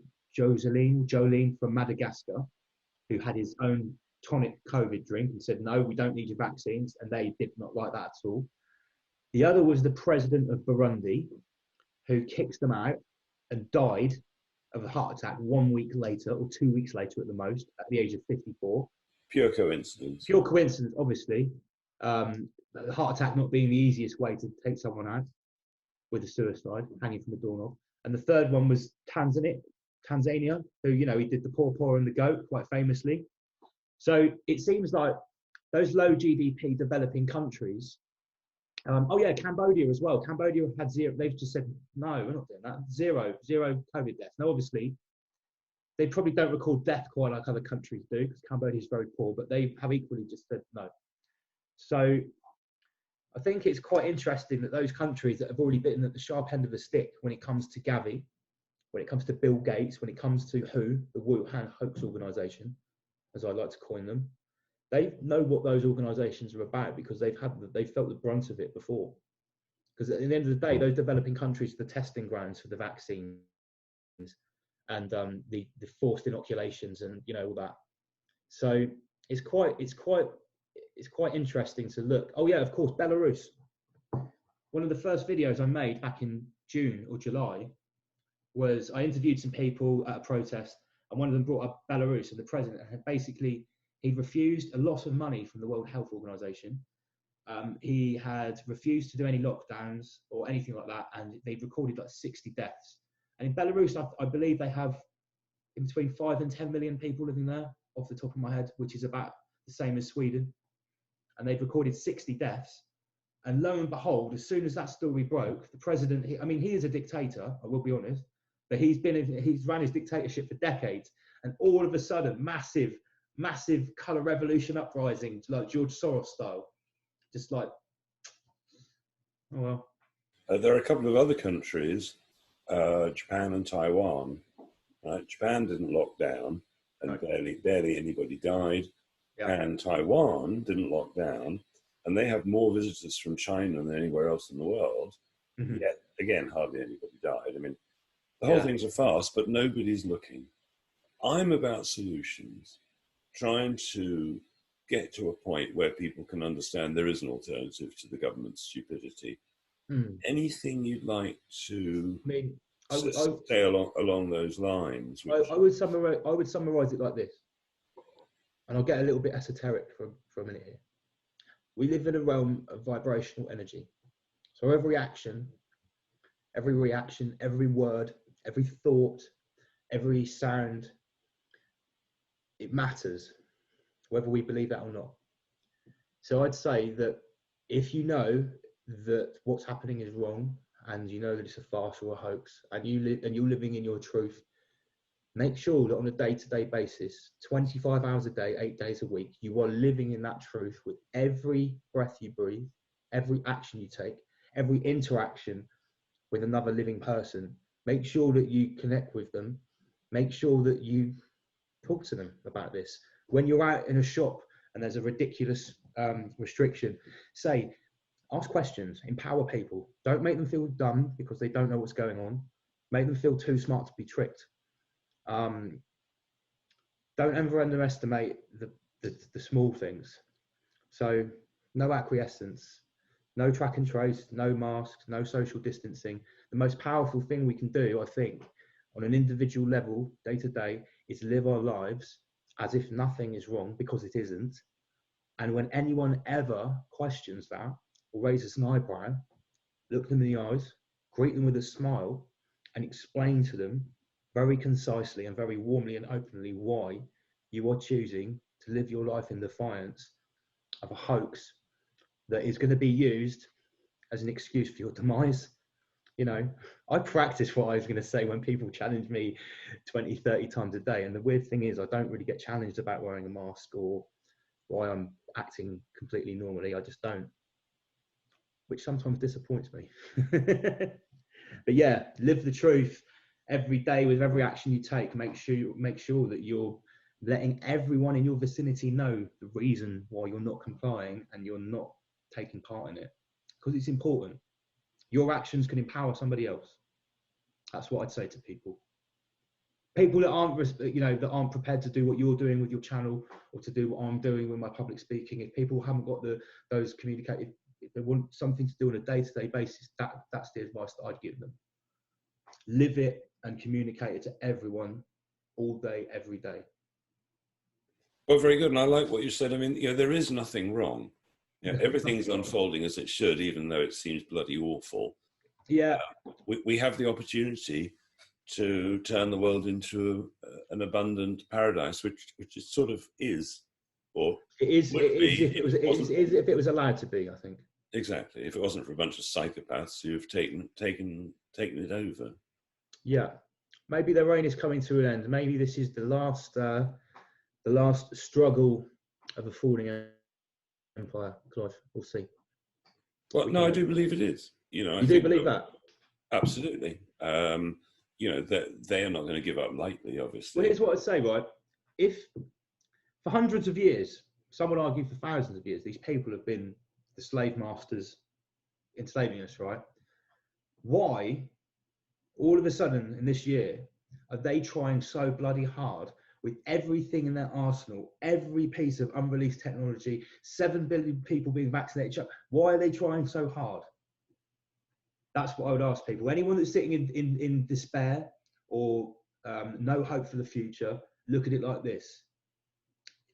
from Madagascar, who had his own tonic COVID drink and said, no, we don't need your vaccines. And they did not like that at all. The other was the president of Burundi, who kicked them out and died of a heart attack 1 week later, or 2 weeks later at the most, at the age of 54. Pure coincidence. Pure coincidence, obviously. The heart attack not being the easiest way to take someone out with a suicide, hanging from a doorknob. And the third one was Tanzania, who, you know, he did the paw and the goat quite famously. So it seems like those low GDP developing countries, oh yeah, Cambodia as well. Cambodia had 0, they've just said, no, we're not doing that. Zero COVID deaths. Now, obviously, they probably don't record death quite like other countries do, because Cambodia is very poor, but they have equally just said no. So I think it's quite interesting that those countries that have already bitten at the sharp end of the stick when it comes to Gavi, when it comes to Bill Gates, when it comes to WHO, the Wuhan hoax organisation, as I like to coin them, they know what those organisations are about because they've felt the brunt of it before. Because at the end of the day, those developing countries are the testing grounds for the vaccines and the forced inoculations and, you know, all that. So it's quite interesting to look. Oh yeah, of course, Belarus. One of the first videos I made back in June or July was I interviewed some people at a protest, and one of them brought up Belarus, and the president had basically, he refused a lot of money from the World Health Organization. He had refused to do any lockdowns or anything like that, and they've recorded like 60 deaths. And in Belarus, I believe they have in between 5 and 10 million people living there, off the top of my head, which is about the same as Sweden. And they've recorded 60 deaths. And lo and behold, as soon as that story broke, the president, he is a dictator, I will be honest, but he's ran his dictatorship for decades. And all of a sudden, massive colour revolution uprising, like George Soros style. Just like, oh well. There are a couple of other countries, Japan and Taiwan. Right? Japan didn't lock down, and barely anybody died. Yeah. And Taiwan didn't lock down, and they have more visitors from China than anywhere else in the world. Mm-hmm. Yet, again, hardly anybody died. I mean, the whole thing's a farce, but nobody's looking. I'm about solutions, trying to get to a point where people can understand there is an alternative to the government's stupidity. Anything you'd like to say along those lines? I would summarize it like this, and I'll get a little bit esoteric for a minute here. We live in a realm of vibrational energy. So every action, every reaction, every word, every thought, every sound, it matters, whether we believe that or not. So I'd say that if you know that what's happening is wrong, and you know that it's a farce or a hoax, and you're living in your truth, make sure that on a day-to-day basis, 25 hours a day, 8 days a week, you are living in that truth with every breath you breathe, every action you take, every interaction with another living person. Make sure that you connect with them. Make sure that you talk to them about this. When you're out in a shop and there's a ridiculous restriction, ask questions, empower people. Don't make them feel dumb because they don't know what's going on. Make them feel too smart to be tricked. Don't ever underestimate the small things. So no acquiescence, no track and trace, no masks, no social distancing. The most powerful thing we can do, I think, on an individual level, day to day, is live our lives as if nothing is wrong, because it isn't. And when anyone ever questions that or raises an eyebrow, look them in the eyes, greet them with a smile, and explain to them very concisely and very warmly and openly why you are choosing to live your life in defiance of a hoax that is going to be used as an excuse for your demise, You know, I practice what I was going to say when people challenge me 20, 30 times a day. And the weird thing is I don't really get challenged about wearing a mask or why I'm acting completely normally. I just don't, which sometimes disappoints me. But yeah, live the truth every day with every action you take. Make sure that you're letting everyone in your vicinity know the reason why you're not complying and you're not taking part in it, because it's important. Your actions can empower somebody else. That's what I'd say to people. People that aren't, that aren't prepared to do what you're doing with your channel or to do what I'm doing with my public speaking. If people haven't got those communicated, if they want something to do on a day-to-day basis, that's the advice that I'd give them. Live it and communicate it to everyone, all day, every day. Well, very good, and I like what you said. I mean, there is nothing wrong. Everything's unfolding as it should, even though it seems bloody awful. Yeah. We have the opportunity to turn the world into an abundant paradise, which it sort of is, or it is if it was allowed to be, I think. Exactly. If it wasn't for a bunch of psychopaths who've taken it over. Yeah. Maybe their reign is coming to an end. Maybe this is the last struggle of a falling empire, Clive. We'll see. Well, no, I do believe it is. You do believe that? Absolutely. That they are not going to give up lightly, obviously. Well, here's what I'd say, right? If for hundreds of years, some would argue for thousands of years, these people have been the slave masters enslaving us, right? Why, all of a sudden in this year, are they trying so bloody hard with everything in their arsenal, every piece of unreleased technology, 7 billion people being vaccinated? Why are they trying so hard? That's what I would ask people. Anyone that's sitting in despair or no hope for the future, look at it like this.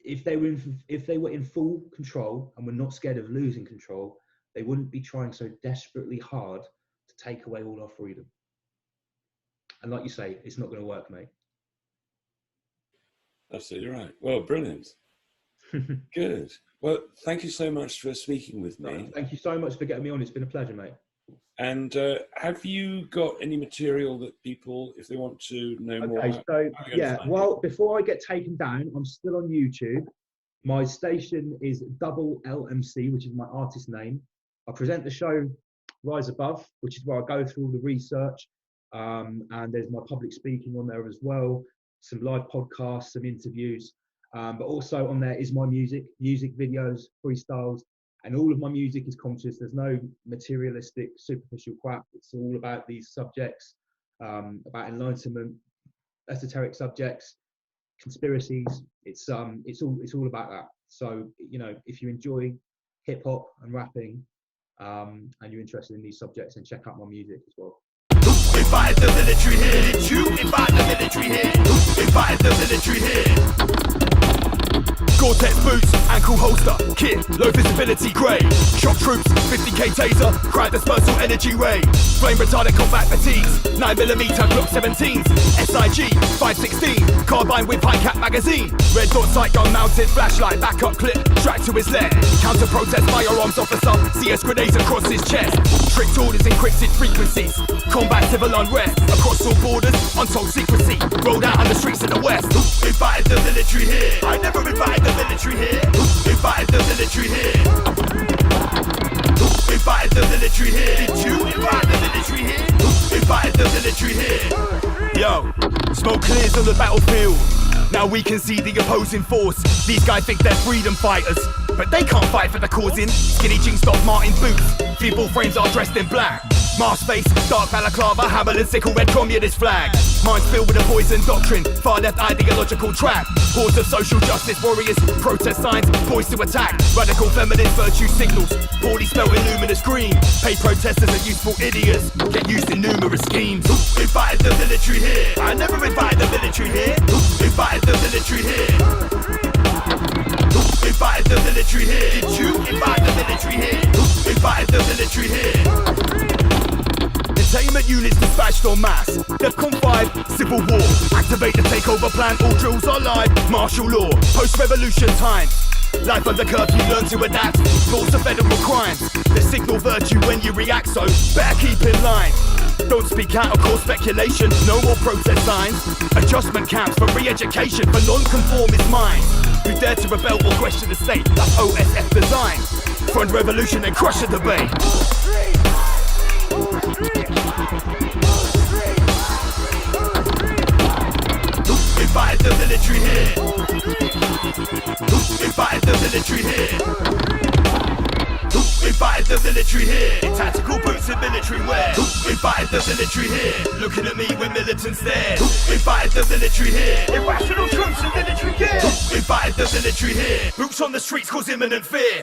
If they were in full control and were not scared of losing control, they wouldn't be trying so desperately hard to take away all our freedom. And like you say, it's not going to work, mate. Absolutely right. Well, brilliant. Good. Well, thank you so much for speaking with me. Thank you so much for getting me on. It's been a pleasure, mate. And have you got any material that people, if they want to know more? Okay, so yeah, well, before I get taken down, I'm still on YouTube. My station is Double LMC, which is my artist name. I present the show Rise Above, which is where I go through all the research. And there's my public speaking on there as well, some live podcasts, some interviews. But also on there is my music videos, freestyles. And all of my music is conscious. There's no materialistic, superficial crap. It's all about these subjects, about enlightenment, esoteric subjects, conspiracies. It's all about that. So, if you enjoy hip hop and rapping, and you're interested in these subjects, then check out my music as well. Invite the military here. Did you invite the military here? Invite the military here. Gore-Tex boots, ankle holster, kit, low visibility grey. Shock troops, 50k taser, crowd dispersal energy ray. Flame retardant combat fatigues, 9mm Glock 17s. SIG, 516, carbine with high cap magazine. Red dot sight gun mounted, flashlight, backup clip, strapped to his leg. Counter protest firearms officer, CS grenades across his chest. Strict orders, encrypted frequencies. Combat civil unrest, across all borders, untold secrecy. Rolled out on the streets of the west. Who invited the military here? I never invited the military here. Who invited the military here? Who invited the military here? Did you invite the military here? Who invited the military here? Yo, smoke clears on the battlefield. Now we can see the opposing force. These guys think they're freedom fighters, but they can't fight for the cause in skinny jeans, Doc Martin boots. Feeble frames are dressed in black. Mask face, dark balaclava, hammer and sickle red communist flag. Minds filled with a poison doctrine, far left ideological trap. Hordes of social justice warriors, protest signs, poised to attack. Radical feminist virtue signals, poorly spelled in luminous green. Pay protesters are useful idiots, get used in numerous schemes. Who invited the military here? I never invited the military here. Who invited the military here? Who invited the military here? Did you invite the military here? Who invited the military here? Containment units dispatched en masse. DEFCON 5, civil war. Activate the takeover plan, all drills are live. Martial law, post-revolution times. Life under curfew, learn to adapt. Laws of federal crimes. They signal virtue when you react, so better keep in line. Don't speak out or cause speculation. No more protest signs. Adjustment camps for re-education for non-conformist minds who dare to rebel or question the state. That's OSF design. Front revolution and crush the debate. Who invited the military here? Who invited the military here? Who invited the military here? In tactical boots and military wear. Who invited the military here? Looking at me with militant stares. Who invited the military here? Irrational troops and military gear. Who invited the military here? Boots on the streets cause imminent fear.